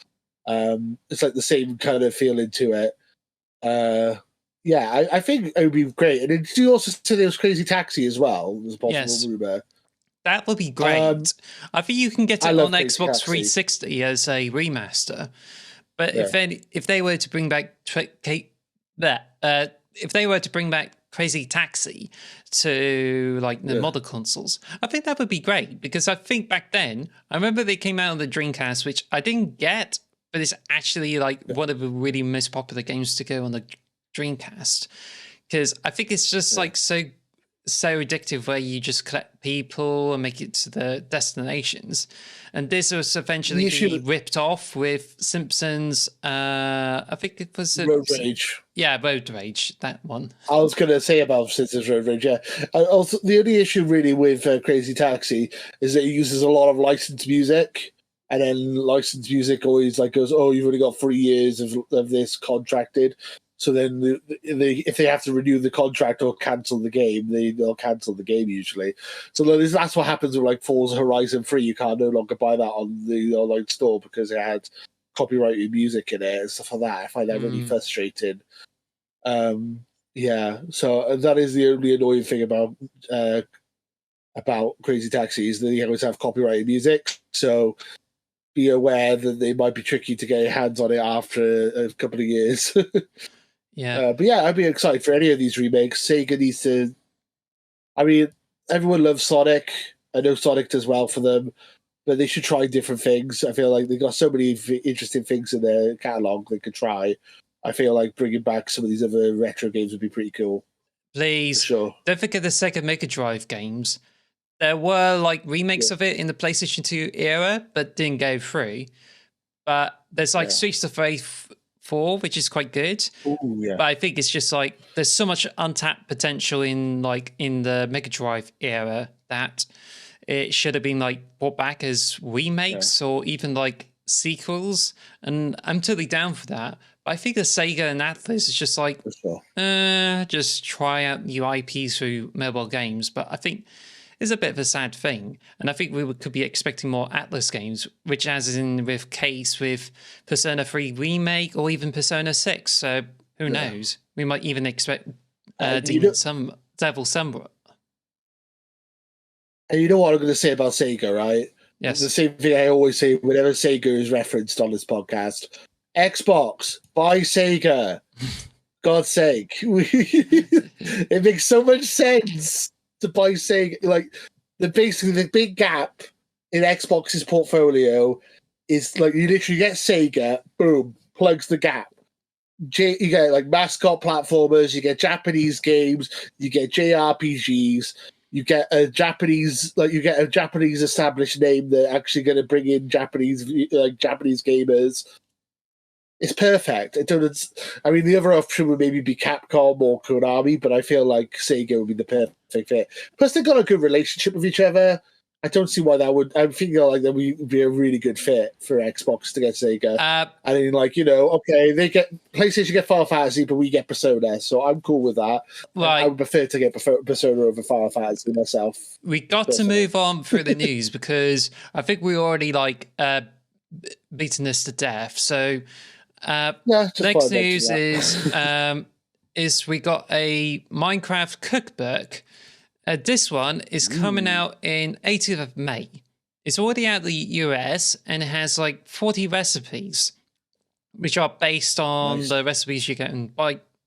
It's like the same kind of feeling to it. Yeah, I think it would be great. And did you also say there was Crazy Taxi as well? There's a possible rumor. That would be great. I think you can get it on Xbox Taxi. 360 as a remaster. But if they were to bring back if they were to bring back Crazy Taxi to like the modern consoles, I think that would be great, because I think back then I remember they came out on the Dreamcast, which I didn't get, but it's actually like one of the really most popular games to go on the Dreamcast, because I think it's just like so addictive, where you just collect people and make it to the destinations. And this was eventually ripped off with Simpsons. I think it was Road Rage. Yeah, Road Rage, that one. I was going to say about Simpsons Road Rage, yeah. Also, the only issue really with Crazy Taxi is that it uses a lot of licensed music, and then licensed music always like goes, "Oh, you've only got 3 years of this contracted." So then, if they have to renew the contract or cancel the game, they'll cancel the game usually. So that's what happens with like Forza Horizon 3. You can't no longer buy that on the online store because it had copyrighted music in it and stuff like that. I find that really frustrating. Yeah, so that is the only annoying thing about Crazy Taxi, is that they always have copyrighted music. So be aware that they might be tricky to get your hands on it after a couple of years. Yeah, but yeah, I'd be excited for any of these remakes. Sega needs to. I mean, everyone loves Sonic. I know Sonic does well for them, but they should try different things. I feel like they've got so many interesting things in their catalog they could try. I feel like bringing back some of these other retro games would be pretty cool. Please, sure. Don't forget the Sega Mega Drive games. There were like remakes of it in the PlayStation 2 era, but didn't go through. But there's like Streets of Rage 4, which is quite good. Ooh, yeah. But I think it's just like there's so much untapped potential in the Mega Drive era that it should have been like brought back as remakes or even like sequels. And I'm totally down for that. But I think the Sega and Atlas is just like just try out new IPs through mobile games. But I think is a bit of a sad thing, and I think we could be expecting more Atlas games, which as in with case with Persona 3 remake or even Persona 6. So who knows? We might even expect Devil Sunbrook. And you know what I'm going to say about Sega, right? Yes. The same thing I always say whenever Sega is referenced on this podcast. Xbox, buy Sega. God's sake. It makes so much sense to buy Sega. Like, basically the big gap in Xbox's portfolio is like you literally get Sega, boom, plugs the gap. You get like mascot platformers, you get Japanese games, you get JRPGs, you get a Japanese established name that actually going to bring in Japanese gamers. It's perfect. I mean, the other option would maybe be Capcom or Konami, but I feel like Sega would be the perfect fit. Plus, they've got a good relationship with each other. I don't see why that would. I'm thinking like that would be a really good fit for Xbox to get Sega. I mean, like, okay, PlayStation get Final Fantasy, but we get Persona, so I'm cool with that. I would prefer to get Persona over Final Fantasy myself. We got to move on through the news because I think we already beaten this to death. So. Next news is we got a Minecraft cookbook. This one is coming out in 18th of May. It's already out in the US and it has like 40 recipes, which are based on the recipes you get in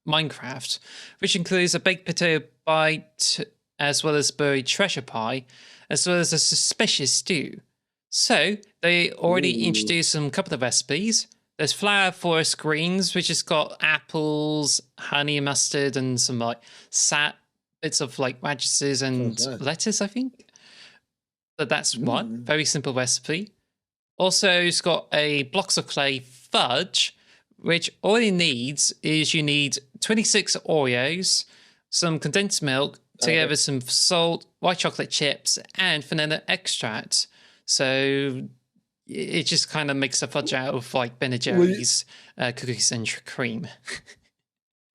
Minecraft, which includes a baked potato bite, as well as buried treasure pie, as well as a suspicious stew. So they already introduced a couple of recipes. There's flower forest greens, which has got apples, honey mustard, and some like bits of like radishes and lettuce, I think. But that's one very simple recipe. Also, it's got a blocks of clay fudge, which all it needs is you need 26 Oreos, some condensed milk, together with some salt, white chocolate chips, and vanilla extract. So it just kind of makes a fudge out of like Ben & Jerry's cookies and cream.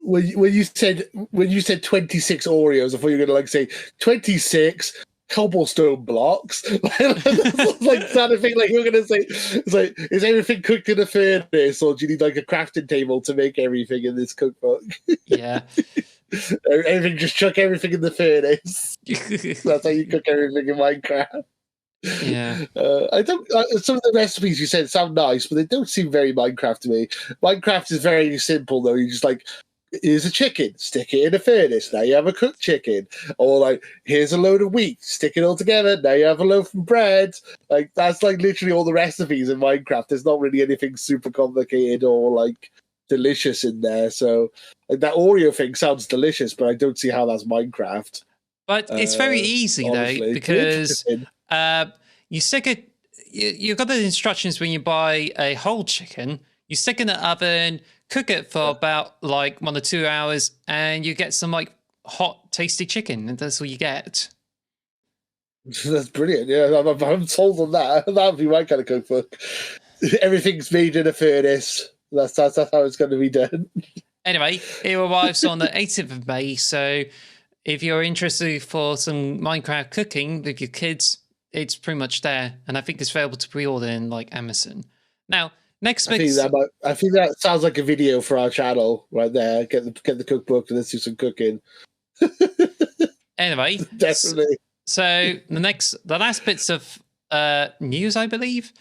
When you said 26 Oreos, I thought you were going to say 26 cobblestone blocks. Like kind of thing. Like you were going to say, it's like, is everything cooked in a furnace, or do you need like a crafting table to make everything in this cookbook? Yeah. Everything, just chuck everything in the furnace. That's how you cook everything in Minecraft. Yeah. I don't. Some of the recipes you said sound nice, but they don't seem very Minecraft to me. Minecraft is very simple, though. You just like, here's a chicken, stick it in a furnace. Now you have a cooked chicken. Or like, here's a load of wheat, stick it all together. Now you have a loaf of bread. Like that's like literally all the recipes in Minecraft. There's not really anything super complicated or like delicious in there. So like, that Oreo thing sounds delicious, but I don't see how that's Minecraft. But it's very easy honestly, though, because you stick it. You've got the instructions when you buy a whole chicken. You stick it in the oven, cook it for about like 1 or 2 hours, and you get some like hot, tasty chicken, and that's all you get. That's brilliant. Yeah, I'm sold on that. That would be my kind of cookbook. Everything's made in a furnace. That's how it's going to be done. Anyway, it arrives on the 18th of May, so if you're interested for some Minecraft cooking with your kids, it's pretty much there, and I think it's available to pre-order in like Amazon. Now, next I think that sounds like a video for our channel right there. Get the cookbook and let's do some cooking. Anyway, definitely. So the last bits of news, I believe,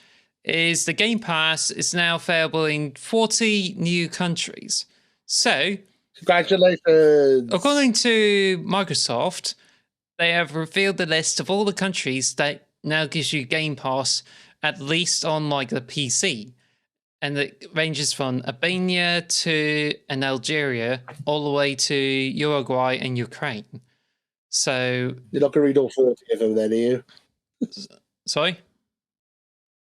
is the Game Pass is now available in 40 new countries. So, congratulations! According to Microsoft, they have revealed the list of all the countries that now gives you Game Pass, at least on like the PC. And it ranges from Albania to Algeria, all the way to Uruguay and Ukraine. So you're not going to read all 40 of them, then, are you? Sorry?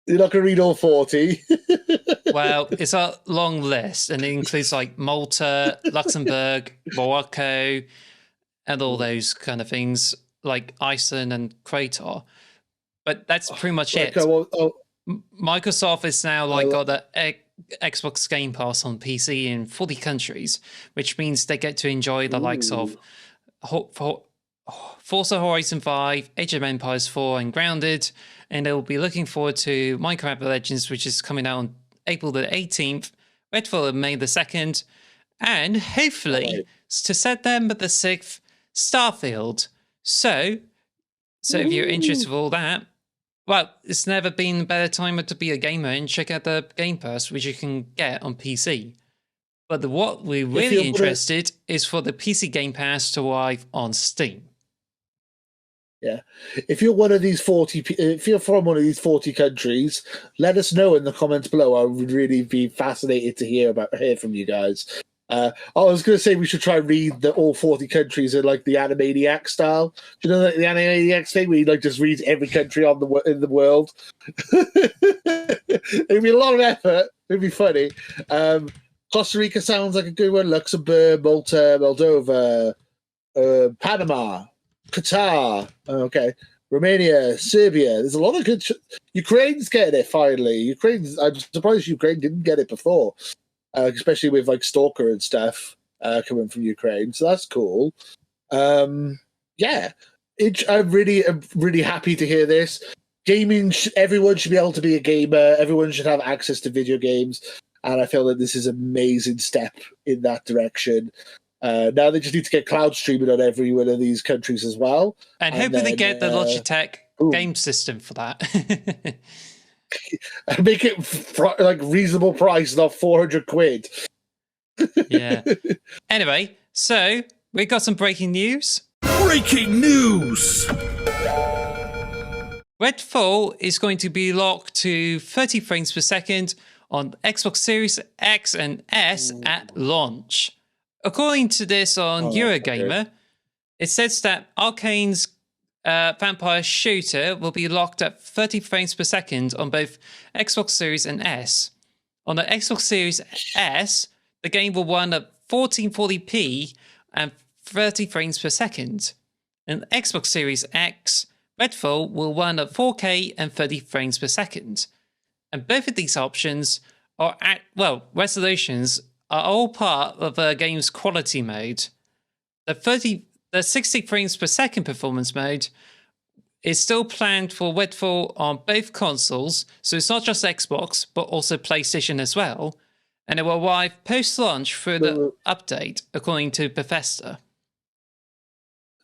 You're not going to read all 40. Well, it's a long list, and it includes like Malta, Luxembourg, Morocco, and all those kind of things, like Iceland and Croatia. But that's pretty much it. Microsoft is now got the Xbox Game Pass on PC in 40 countries, which means they get to enjoy the likes of Forza Horizon 5, Age of Empires 4, and Grounded, and they'll be looking forward to Minecraft Legends, which is coming out on April the 18th, Redfall on May the 2nd, and hopefully, to September the 6th, Starfield. So if you're interested in all that, well, it's never been a better time to be a gamer and check out the Game Pass, which you can get on PC. But what we're really interested is for the PC Game Pass to arrive on Steam. Yeah. If you're one of these 40, if you're from one of these 40 countries, let us know in the comments below. I would really be fascinated to hear from you guys. I was going to say we should try and read all 40 countries in like the Animaniac style. Do you know the Animaniac thing where you like just read every country in the world? It'd be a lot of effort. It'd be funny. Costa Rica sounds like a good one. Luxembourg, Malta, Moldova, Panama, Qatar. Okay. Romania, Serbia. There's a lot of good. Ukraine's getting it finally. I'm surprised Ukraine didn't get it before. Especially with like Stalker and stuff coming from Ukraine, so that's cool. Yeah, I'm really happy to hear this. Gaming, everyone should be able to be a gamer. Everyone should have access to video games, and I feel that this is an amazing step in that direction. Now they just need to get cloud streaming on every one of these countries as well, and hopefully they get the Logitech game system for that. Make it like reasonable price, not 400 quid. Yeah. Anyway, so we got some breaking news. Breaking news! Redfall is going to be locked to 30 frames per second on Xbox Series X and S at launch. According to this on Eurogamer, it says that Arcane's vampire shooter will be locked at 30 frames per second on both Xbox Series and S. On the Xbox Series S, the game will run at 1440p and 30 frames per second. And Xbox Series X, Redfall will run at 4K and 30 frames per second. And both of these options are resolutions are all part of the game's quality mode. The 60 frames per second performance mode is still planned for Redfall on both consoles, so it's not just Xbox, but also PlayStation as well, and it will arrive post-launch through the update, according to Bethesda.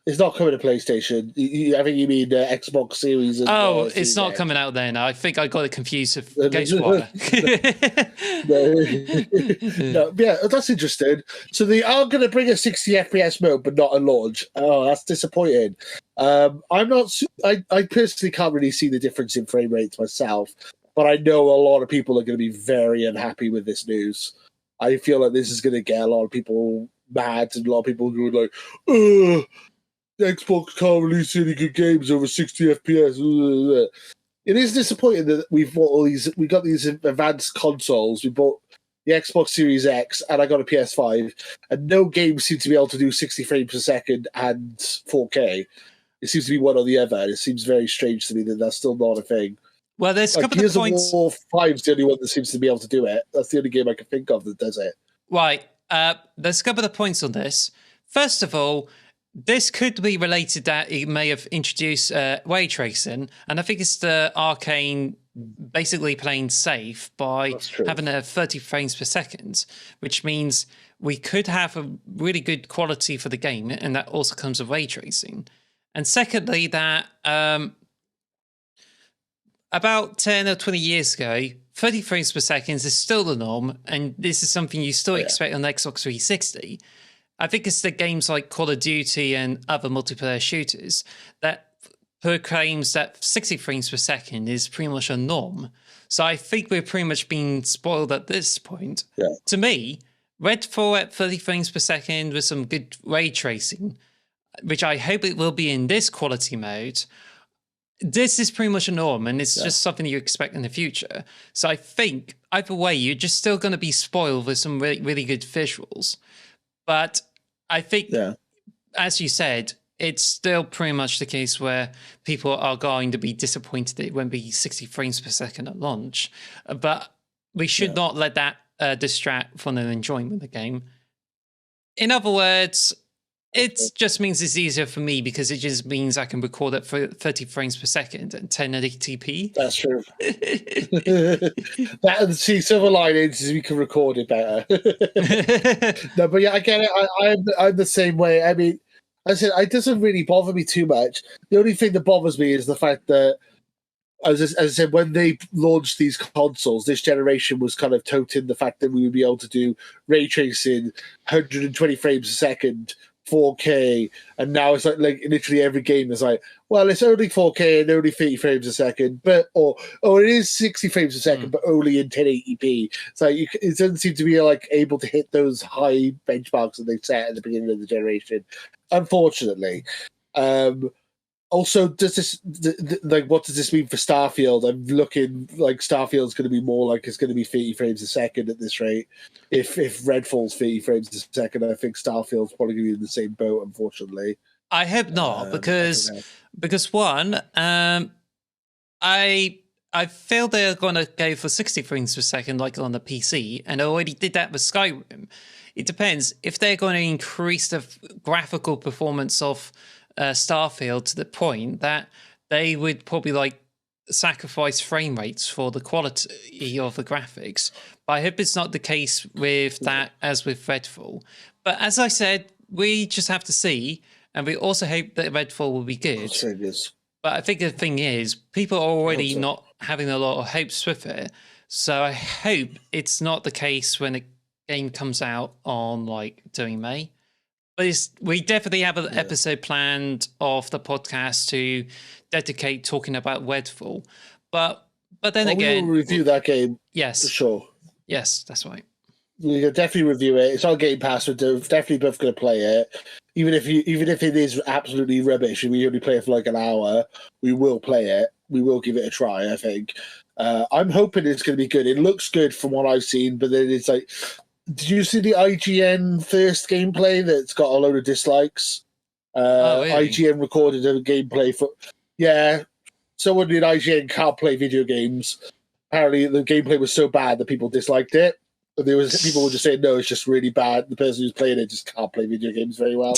It's not coming to PlayStation. I think you mean Xbox Series. And, it's not coming out there now. I think I got it confused with Ghostwire. No, yeah, that's interesting. So they are going to bring a 60 FPS mode, but not a launch. Oh, that's disappointing. I'm not. I personally can't really see the difference in frame rates myself, but I know a lot of people are going to be very unhappy with this news. I feel like this is going to get a lot of people mad, and a lot of people who are like, ugh. Xbox can't release any good games over 60 FPS. It is disappointing that we got these advanced consoles. We bought the Xbox Series X and I got a PS5, and no games seem to be able to do 60 frames per second and 4K. It seems to be one or the other. It seems very strange to me that that's still not a thing. Well, there's a couple of points. Gears of War 5 is the only one that seems to be able to do it. That's the only game I can think of that does it. Right. There's a couple of points on this. First of all, this could be related that it may have introduced ray tracing, and I think it's the Arcane basically playing safe by having a 30 frames per second, which means we could have a really good quality for the game, and that also comes with ray tracing. And secondly, that about 10 or 20 years ago, 30 frames per second is still the norm, and this is something you still expect on the Xbox 360. I think it's the games like Call of Duty and other multiplayer shooters that proclaims that 60 frames per second is pretty much a norm. So I think we're pretty much being spoiled at this point. Yeah. To me, Redfall at 30 frames per second with some good ray tracing, which I hope it will be in this quality mode, this is pretty much a norm, and it's just something you expect in the future. So I think either way, you're just still going to be spoiled with some really, really good visuals. But I think, as you said, it's still pretty much the case where people are going to be disappointed it won't be 60 frames per second at launch. But we should not let that distract from their enjoyment of the game. In other words, it just means it's easier for me because it just means I can record it for 30 frames per second at 1080p. That's true. See, silver linings is we can record it better. No, but yeah, I get it. I'm the same way. I mean, as I said, it doesn't really bother me too much. The only thing that bothers me is the fact that, as I said, when they launched these consoles, this generation was kind of touting the fact that we would be able to do ray tracing, 120 frames a second, 4K, and now it's like literally every game is like, well, it's only 4K and only 30 frames a second, but or it is 60 frames a second, but only in 1080p. So it doesn't seem to be like able to hit those high benchmarks that they set at the beginning of the generation, unfortunately. Also, does this what does this mean for Starfield? I'm looking like Starfield's going to be more like it's going to be 30 frames a second at this rate. If Redfall's 30 frames a second, I think Starfield's probably going to be in the same boat, unfortunately. I hope not, because one, I feel they're going to go for 60 frames per second like on the PC, and I already did that with Skyrim. It depends. If they're going to increase the graphical performance of Starfield to the point that they would probably sacrifice frame rates for the quality of the graphics. But I hope it's not the case with that as with Redfall. But as I said, we just have to see, and we also hope that Redfall will be good. But I think the thing is, people are already not having a lot of hopes with it. So I hope it's not the case when a game comes out on during May. But we definitely have an episode planned of the podcast to dedicate talking about Redfall. But then again, we'll review that game. Yes, for sure. Yes, that's right. We can definitely review it. It's on Game Pass. We're definitely both going to play it, even if it is absolutely rubbish and we only play it for like an hour. We will play it. We will give it a try. I think. I'm hoping it's going to be good. It looks good from what I've seen, but then it's like, did you see the IGN first gameplay that's got a load of dislikes? Really? IGN recorded a gameplay for someone in IGN can't play video games. Apparently, the gameplay was so bad that people disliked it. People were just saying, no, it's just really bad. The person who's playing it just can't play video games very well.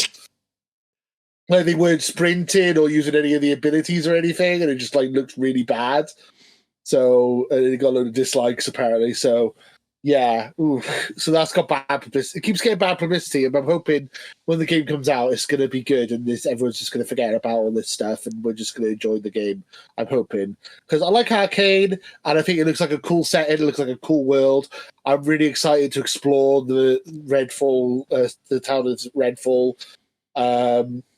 Like they weren't sprinting or using any of the abilities or anything, and it just like looked really bad. So it got a load of dislikes apparently. So yeah, so that's got bad publicity. It keeps getting bad publicity, and I'm hoping when the game comes out, it's going to be good, and everyone's just going to forget about all this stuff, and we're just going to enjoy the game. I'm hoping because I like Arcane, and I think it looks like a cool setting. It looks like a cool world. I'm really excited to explore the Redfall, the town of Redfall.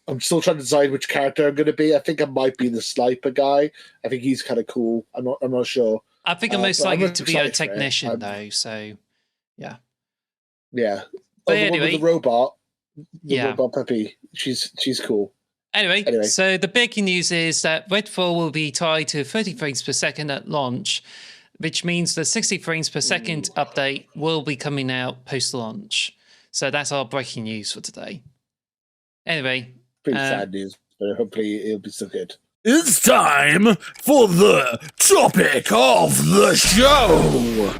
I'm still trying to decide which character I'm going to be. I think I might be the sniper guy. I think he's kind of cool. I'm not sure. I think I'm most likely to be a technician, though. So, yeah. Yeah. But the anyway, one with the robot. Robot puppy. She's cool. Anyway, so the breaking news is that Redfall will be tied to 30 frames per second at launch, which means the 60 frames per second update will be coming out post-launch. So that's our breaking news for today. Anyway. Pretty sad news, but hopefully it'll be so good. It's time for the topic of the show.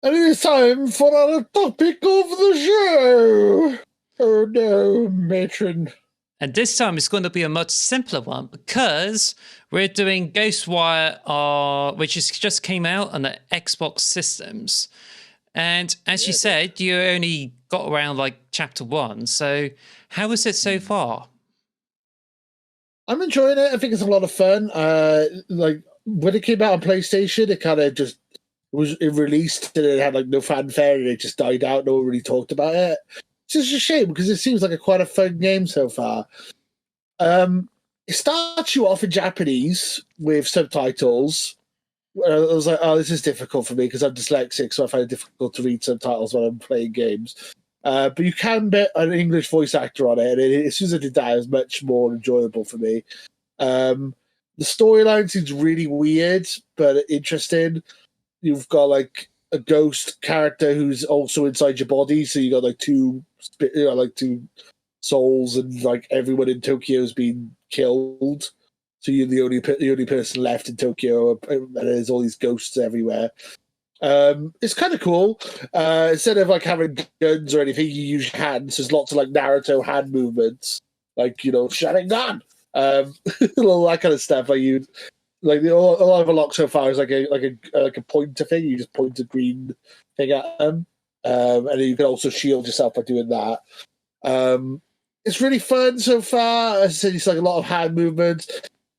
And it's time for our topic of the show. Oh no, matron. And this time it's going to be a much simpler one because we're doing Ghostwire, which just came out on the Xbox systems. And as you said, you only got around like chapter 1. So how is it so far? I'm enjoying it. I think it's a lot of fun. Like when it came out on PlayStation, it kind of just it released and it had like no fanfare and it just died out. No one really talked about it. It's just a shame because it seems like quite a fun game so far. It starts you off in Japanese with subtitles. I was like, oh, this is difficult for me because I'm dyslexic, so I find it difficult to read subtitles when I'm playing games. But you can bet an English voice actor on it, and as soon as I did that, it was much more enjoyable for me. The storyline seems really weird, but interesting. You've got like a ghost character who's also inside your body, so you got like two souls, and like everyone in Tokyo has been killed. So you're the only person left in Tokyo, and there's all these ghosts everywhere. It's kind of cool. Instead of like having guns or anything, you use your hands. There's lots of like Naruto hand movements, like Sharingan, all that kind of stuff. Like all I've unlocked so far is like a pointer thing. You just point a green thing at them, and then you can also shield yourself by doing that. It's really fun so far. As I said, it's like a lot of hand movements.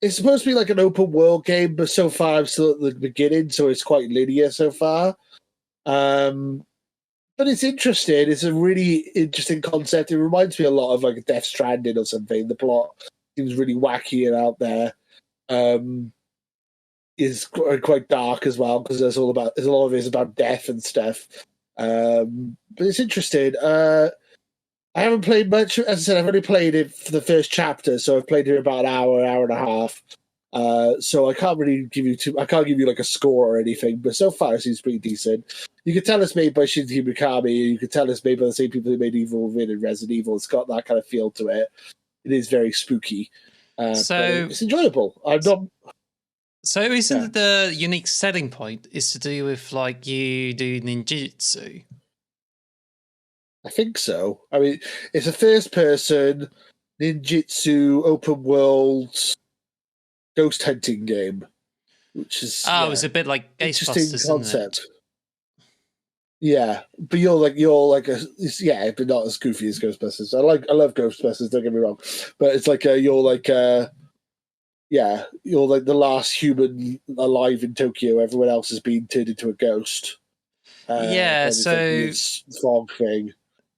It's supposed to be like an open world game, but so far I'm still at the beginning, so it's quite linear so far. But it's interesting. It's a really interesting concept. It reminds me a lot of like Death Stranding or something. The plot seems really wacky and out there. Is quite dark as well because there's a lot of it is about death and stuff. But it's interesting. I haven't played much. As I said, I've only played it for the first chapter, so I've played it about an hour and a half. So I can't really give you like a score or anything, but so far it seems pretty decent. You could tell it's made by Shinji Mikami. You could tell it's made by the same people who made Evil Within and Resident Evil. It's got that kind of feel to it. It is very spooky. So it's enjoyable. So isn't the unique selling point is to do with like you do ninjutsu? I think so. I mean, it's a first-person ninjutsu open world ghost hunting game, which is it's a bit like Ghostbusters, concept. Isn't it? Yeah, but you're like but not as goofy as Ghostbusters. I love Ghostbusters. Don't get me wrong, but it's like you're like the last human alive in Tokyo. Everyone else has been turned into a ghost. So fog thing.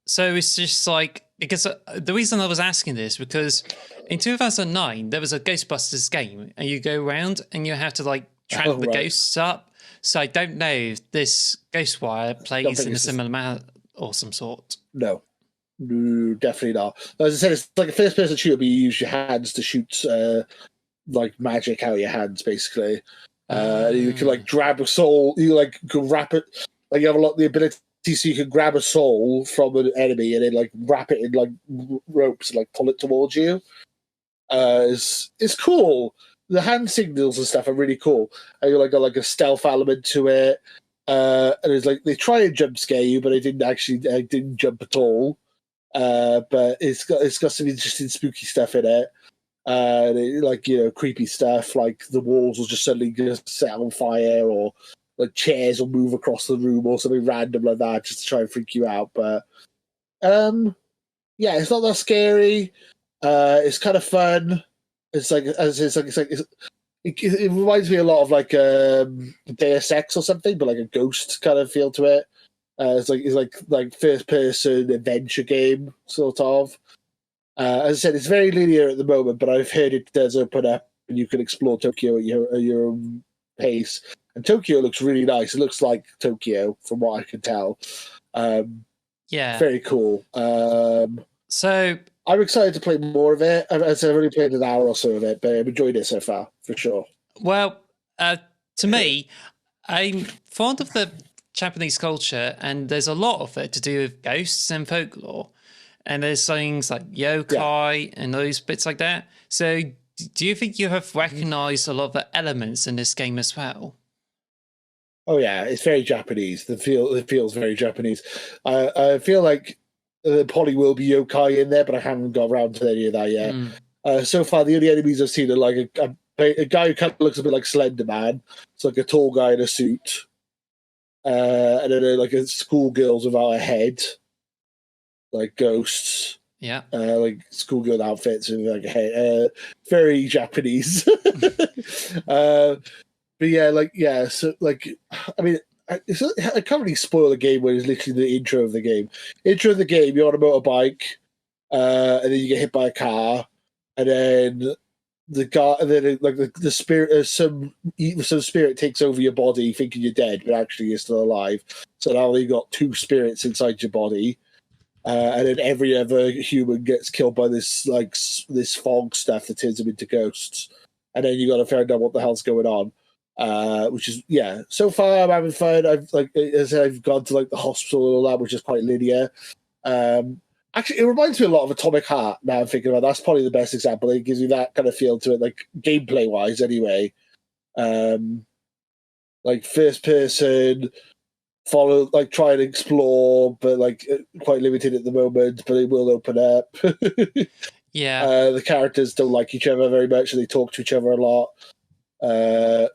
So it's just like, because the reason I was asking this, because in 2009, there was a Ghostbusters game and you go around and you have to like track the ghosts up So I don't know if this Ghostwire plays in a similar manner or some sort. No, definitely not. As I said, it's like a first-person shooter, but you use your hands to shoot like magic out of your hands, basically. You can like grab a soul. You like can wrap it. Like you have a lot of the ability, so you can grab a soul from an enemy and then like wrap it in like ropes and like pull it towards you. It's cool. The hand signals and stuff are really cool. And you like got like a stealth element to it. And it's like they try and jump scare you, but I didn't jump at all. But it's got some interesting spooky stuff in it. Like, you know, creepy stuff, like the walls will just suddenly just set on fire, or like chairs will move across the room or something random like that just to try and freak you out. But yeah, it's not that scary. It's kind of fun. It reminds me a lot of like Deus Ex or something, but like a Ghost kind of feel to it. It's like first person adventure game sort of. As I said, it's very linear at the moment, but I've heard it does open up and you can explore Tokyo at your own pace. And Tokyo looks really nice. It looks like Tokyo from what I can tell. Yeah, very cool. So I'm excited to play more of it. I've only played an hour or so of it, but I've enjoyed it so far for sure. Well, to me, I'm fond of the Japanese culture, and there's a lot of it to do with ghosts and folklore. And there's things like yokai and those bits like that. So do you think you have recognized a lot of the elements in this game as well? Oh yeah, it's very Japanese. It feels very Japanese. I feel like there probably will be yokai in there, but I haven't got around to any of that yet. So far, the only enemies I've seen are like a guy who kind of looks a bit like Slender Man. It's like a tall guy in a suit. And then like a schoolgirls without a head. Like ghosts, like schoolgirl outfits and like very Japanese. But yeah, so like, I mean, I can't really spoil the game when it's literally the intro of the game. Intro of the game, you're on a motorbike, and then you get hit by a car, and then the guy, and then like the spirit, some spirit takes over your body, thinking you're dead, but actually you're still alive. So now you've got two spirits inside your body. And then every other human gets killed by this fog stuff that turns them into ghosts, and then you got to find out what the hell's going on. Which is so far I'm having fun. I've gone to like the hospital and all that, which is quite linear. Actually, it reminds me a lot of Atomic Heart. Now I'm thinking about that's probably the best example. It gives you that kind of feel to it, like gameplay wise, anyway. Like first person. Follow, like try and explore, but like quite limited at the moment, but it will open up. The characters don't like each other very much, and they talk to each other a lot.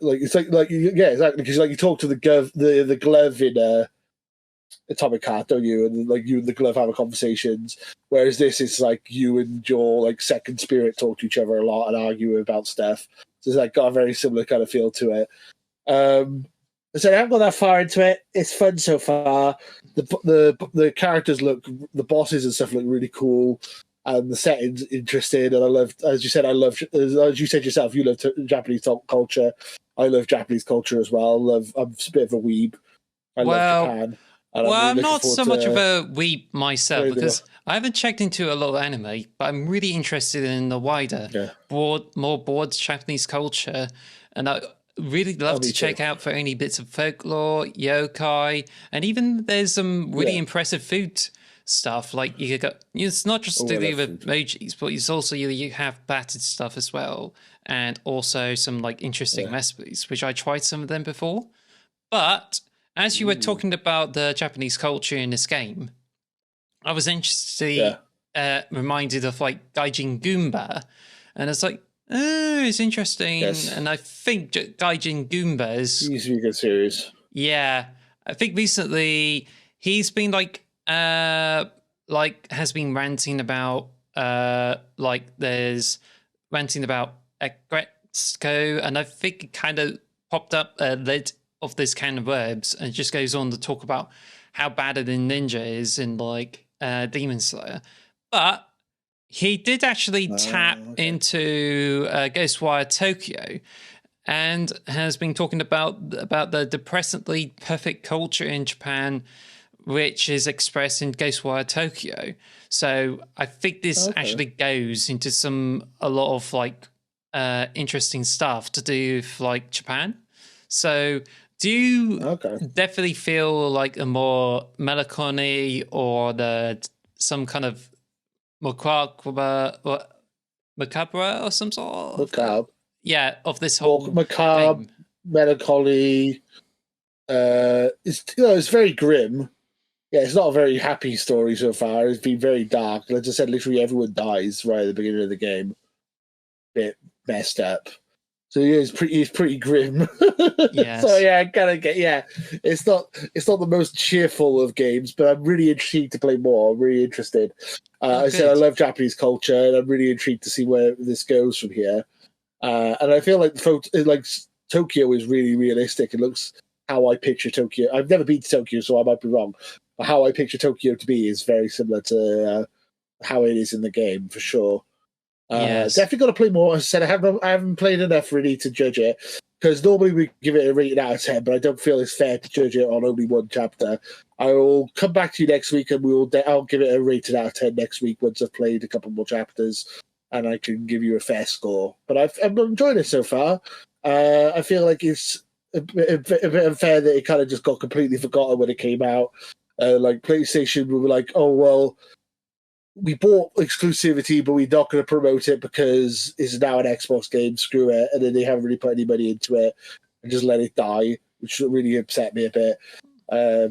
Exactly, because like you talk to the glove in Atomic Heart, don't you? And like you and the glove have conversations, whereas this is like you and your like second spirit talk to each other a lot and argue about stuff. So it's like got a very similar kind of feel to it. So I haven't got that far into it. It's fun so far. The characters the bosses and stuff look really cool, and the setting's interesting. And I love, as you said yourself, you love Japanese culture. I love Japanese culture as well. I'm a bit of a weeb. I love Japan. I'm not so much of a weeb myself because I haven't checked into a lot of anime, but I'm really interested in the wider, more broad Japanese culture, and I really love to check out for any bits of folklore, yokai, and even there's some really impressive food stuff. Like you got, it's not just to do with emojis, but it's also you have battered stuff as well, and also some like interesting recipes, which I tried some of them before. But as you were talking about the Japanese culture in this game, I was interested, reminded of like Gaijin Goomba, and it's like, oh, it's interesting. Yes. And I think Gaijin Goomba is used to be a good series. Yeah. I think recently he's been has been ranting about there's ranting about Agretsuko, and I think it kind of popped up a lid of this can of worms and just goes on to talk about how bad a ninja is in Demon Slayer. But he did actually tap into Ghostwire Tokyo, and has been talking about the depressingly perfect culture in Japan, which is expressed in Ghostwire Tokyo. So I think this actually goes into a lot of like interesting stuff to do with like Japan. So do you definitely feel like a more melancholy or some kind of macabre or some sort of of this whole macabre game? Melancholy? It's very grim. Yeah, it's not a very happy story so far. It's been very dark. Like I said, literally everyone dies right at the beginning of the game. Bit messed up. So yeah, it's pretty grim. Yes. So yeah, I kind of get It's not the most cheerful of games, but I'm really intrigued to play more. I'm really interested. I said I love Japanese culture, and I'm really intrigued to see where this goes from here. And I feel like Tokyo is really realistic. It looks how I picture Tokyo. I've never been to Tokyo, so I might be wrong. But how I picture Tokyo to be is very similar to how it is in the game, for sure. Definitely got to play more. As I said, I haven't played enough really to judge it, because normally we give it a rating out of 10, but I don't feel it's fair to judge it on only one chapter. I will come back to you next week, and I'll give it a rating out of 10 next week once I've played a couple more chapters, and I can give you a fair score. But I'm enjoying it so far. I feel like it's a bit unfair that it kind of just got completely forgotten when it came out. Like PlayStation were like, oh well, we bought exclusivity, but we're not going to promote it because it's now an Xbox game. Screw it. And then they haven't really put any money into it and just let it die, which really upset me a bit. I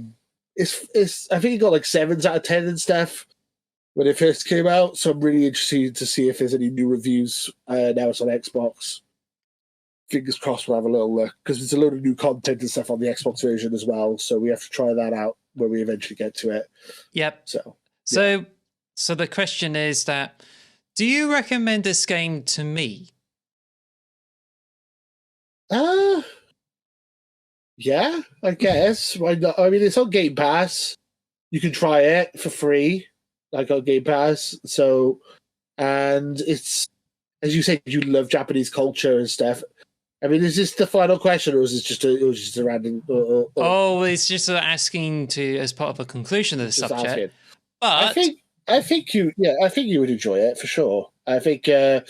think it got like 7s out of 10 and stuff when it first came out. So I'm really interested to see if there's any new reviews now it's on Xbox. Fingers crossed we'll have a little look, because there's a load of new content and stuff on the Xbox version as well. So we have to try that out when we eventually get to it. Yep. So the question is that, do you recommend this game to me? Yeah, I guess. Why not? I mean, it's on Game Pass. You can try it for free, like on Game Pass. So, and it's, as you said, you love Japanese culture and stuff. I mean, is this the final question, or is it just a random? It's just asking as part of a conclusion of the subject. Asking. But I think you would enjoy it for sure. I think I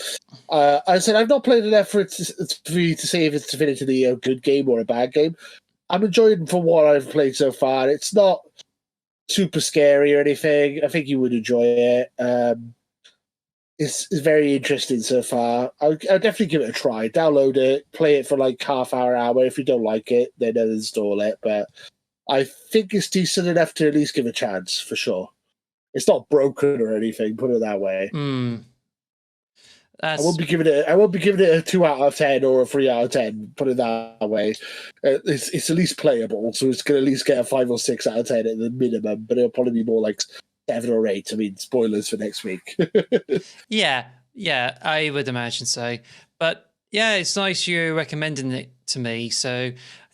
said I've not played enough for you to say if it's definitively a good game or a bad game. I'm enjoying it for what I've played so far. It's not super scary or anything. I think you would enjoy it. It's very interesting so far. I'll definitely give it a try. Download it, play it for like half hour. If you don't like it, then uninstall it. But I think it's decent enough to at least give a chance for sure. It's not broken or anything. Put it that way. I won't be giving it a 2 out of 10 or a 3 out of 10. Put it that way. It's at least playable, so it's going to at least get a 5 or 6 out of 10 at the minimum. But it'll probably be more like 7 or 8. I mean, spoilers for next week. yeah, I would imagine so. But yeah, it's nice you're recommending it to me. So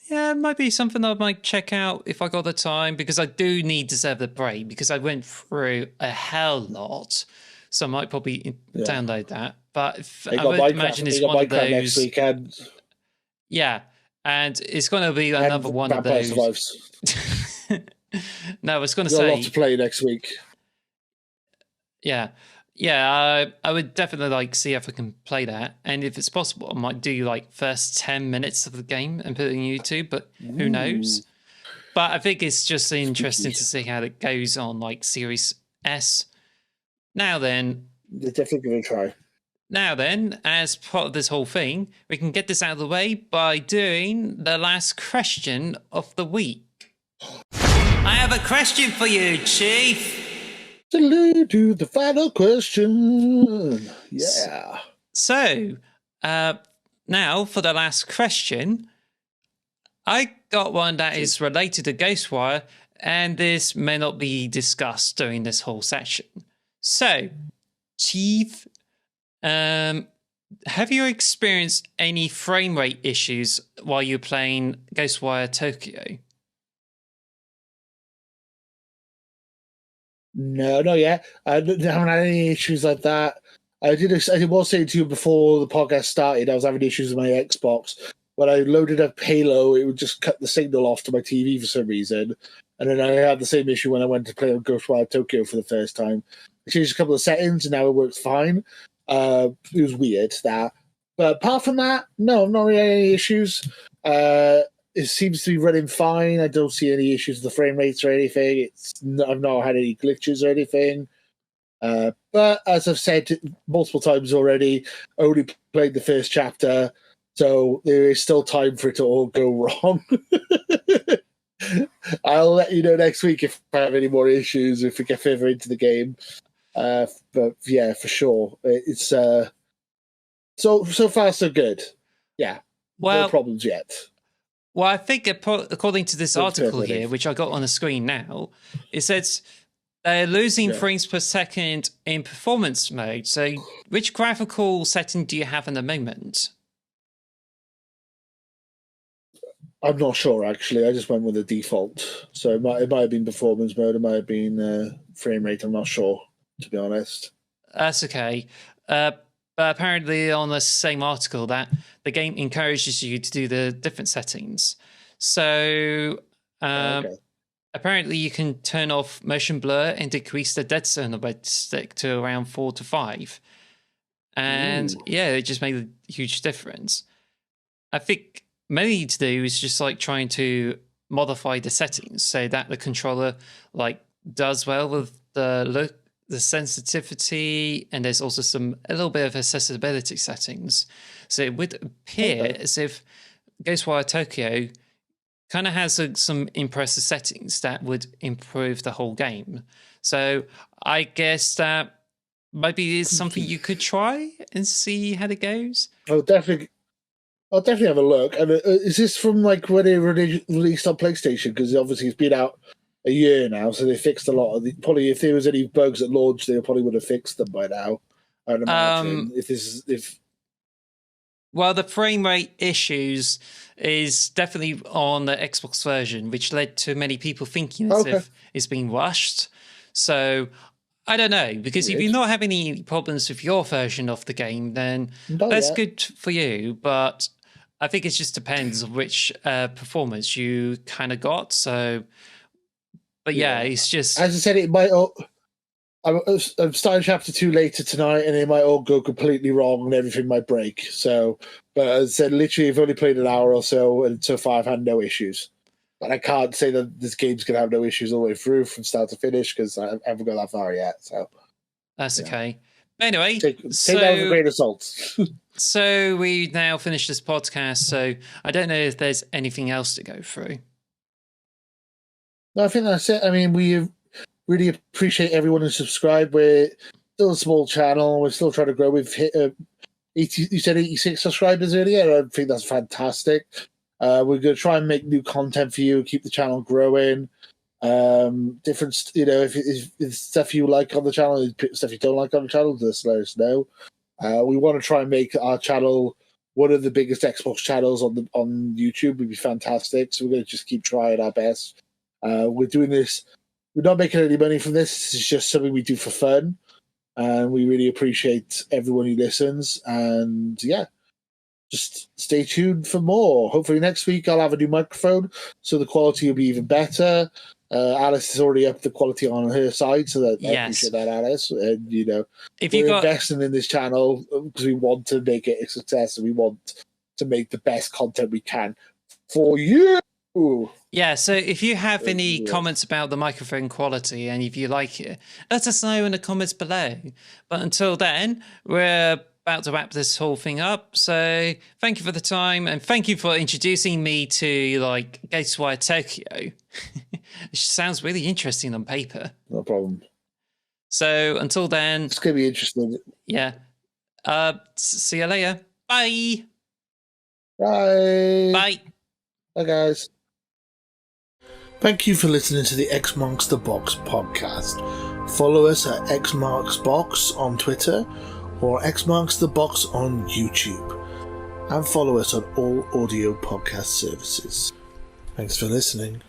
yeah, it might be something I might check out if I got the time, because I do need to deserve the break, because I went through a hell lot. So I might probably download that. But I would imagine it's one of those. Next weekend. Yeah, and it's going to be another one of those. No, I was going to say. A lot to play next week. Yeah, I would definitely like see if I can play that, and if it's possible, I might do like first 10 minutes of the game and put it on YouTube. But who knows? But I think it's just interesting to see how it goes on like Series S. Now then, they're definitely going to try. Now then, as part of this whole thing, we can get this out of the way by doing the last question of the week. I have a question for you, Chief. Do the final question. Yeah. So, now for the last question, I got one that is related to Ghostwire, and this may not be discussed during this whole session. So, Chief, have you experienced any frame rate issues while you're playing Ghostwire Tokyo? No, not yet. I haven't had any issues like that. I was saying to you before the podcast started, I was having issues with my Xbox. when I loaded up Halo, it would just cut the signal off to my TV for some reason. And then I had the same issue when I went to play on Ghostwire Tokyo for the first time. I changed a couple of settings and now it works fine. It was weird, that. But apart from that, no, not really any issues. It seems to be running fine. I don't see any issues with the frame rates or anything. I've not had any glitches or anything. But as I've said multiple times already, I only played the first chapter, so there is still time for it to all go wrong. I'll let you know next week if I have any more issues, if we get further into the game. But yeah, for sure. It's so far so good. Yeah. Well, no problems yet. Well, I think according to this article here, which I got on the screen now, it says they're losing frames per second in performance mode. So which graphical setting do you have at the moment? I'm not sure, actually. I just went with the default. So it might have been performance mode. It might have been frame rate. I'm not sure, to be honest. That's okay. But apparently on the same article that the game encourages you to do the different settings. So apparently you can turn off motion blur and decrease the dead zone of a stick to around 4 to 5. And yeah, it just made a huge difference. I think mainly to do is just like trying to modify the settings so that the controller like does well with the look, the sensitivity, and there's also a little bit of accessibility settings. So it would appear as if Ghostwire Tokyo kind of has some impressive settings that would improve the whole game. So I guess that maybe it's something you could try and see how it goes. I'll definitely have a look. And is this from like when it released on PlayStation? Because obviously it's been out a year now, so they fixed a lot of the. Probably if there was any bugs at launch, they probably would have fixed them by now. I'd imagine. Well, the frame rate issues is definitely on the Xbox version, which led to many people thinking as if it's been rushed. So I don't know, because if you're not having any problems with your version of the game, then that's good for you. But I think it just depends on which performance you kind of got. So, but yeah, it's just as I said, it might. I'm starting chapter 2 later tonight, and it might all go completely wrong, and everything might break. So, but as I said, literally, I've only played an hour or so, and so far I've had no issues. But I can't say that this game's going to have no issues all the way through from start to finish because I haven't got that far yet. So that's okay. But anyway, take that with a grain of salt. So we now finish this podcast. So I don't know if there's anything else to go through. No, I think that's it. I mean, we really appreciate everyone who subscribed. We're still a small channel. We're still trying to grow. We've hit 80. You said 86 subscribers earlier. I think that's fantastic. We're going to try and make new content for you, keep the channel growing. Different, if it's stuff you like on the channel, stuff you don't like on the channel, just let us know. We want to try and make our channel one of the biggest Xbox channels on YouTube. Would be fantastic. So we're going to just keep trying our best. We're doing this. We're not making any money from this. This is just something we do for fun, and we really appreciate everyone who listens. And yeah. Just stay tuned for more. Hopefully next week I'll have a new microphone, so the quality will be even better. Alice has already upped the quality on her side, so that I appreciate that, Alice. And if we're investing in this channel because we want to make it a success, and we want to make the best content we can for you. Yeah, so if you have any comments about the microphone quality and if you like it, let us know in the comments below. But until then, we're about to wrap this whole thing up. So thank you for the time, and thank you for introducing me to Ghostwire Tokyo. It sounds really interesting on paper. No problem. So until then, it's gonna be interesting. Yeah. See you later. Bye. Bye. Bye. Bye, guys. Thank you for listening to the X Marks the Box podcast. Follow us at xmarksbox on Twitter or X Marks the Box on YouTube, and follow us on all audio podcast services. Thanks for listening.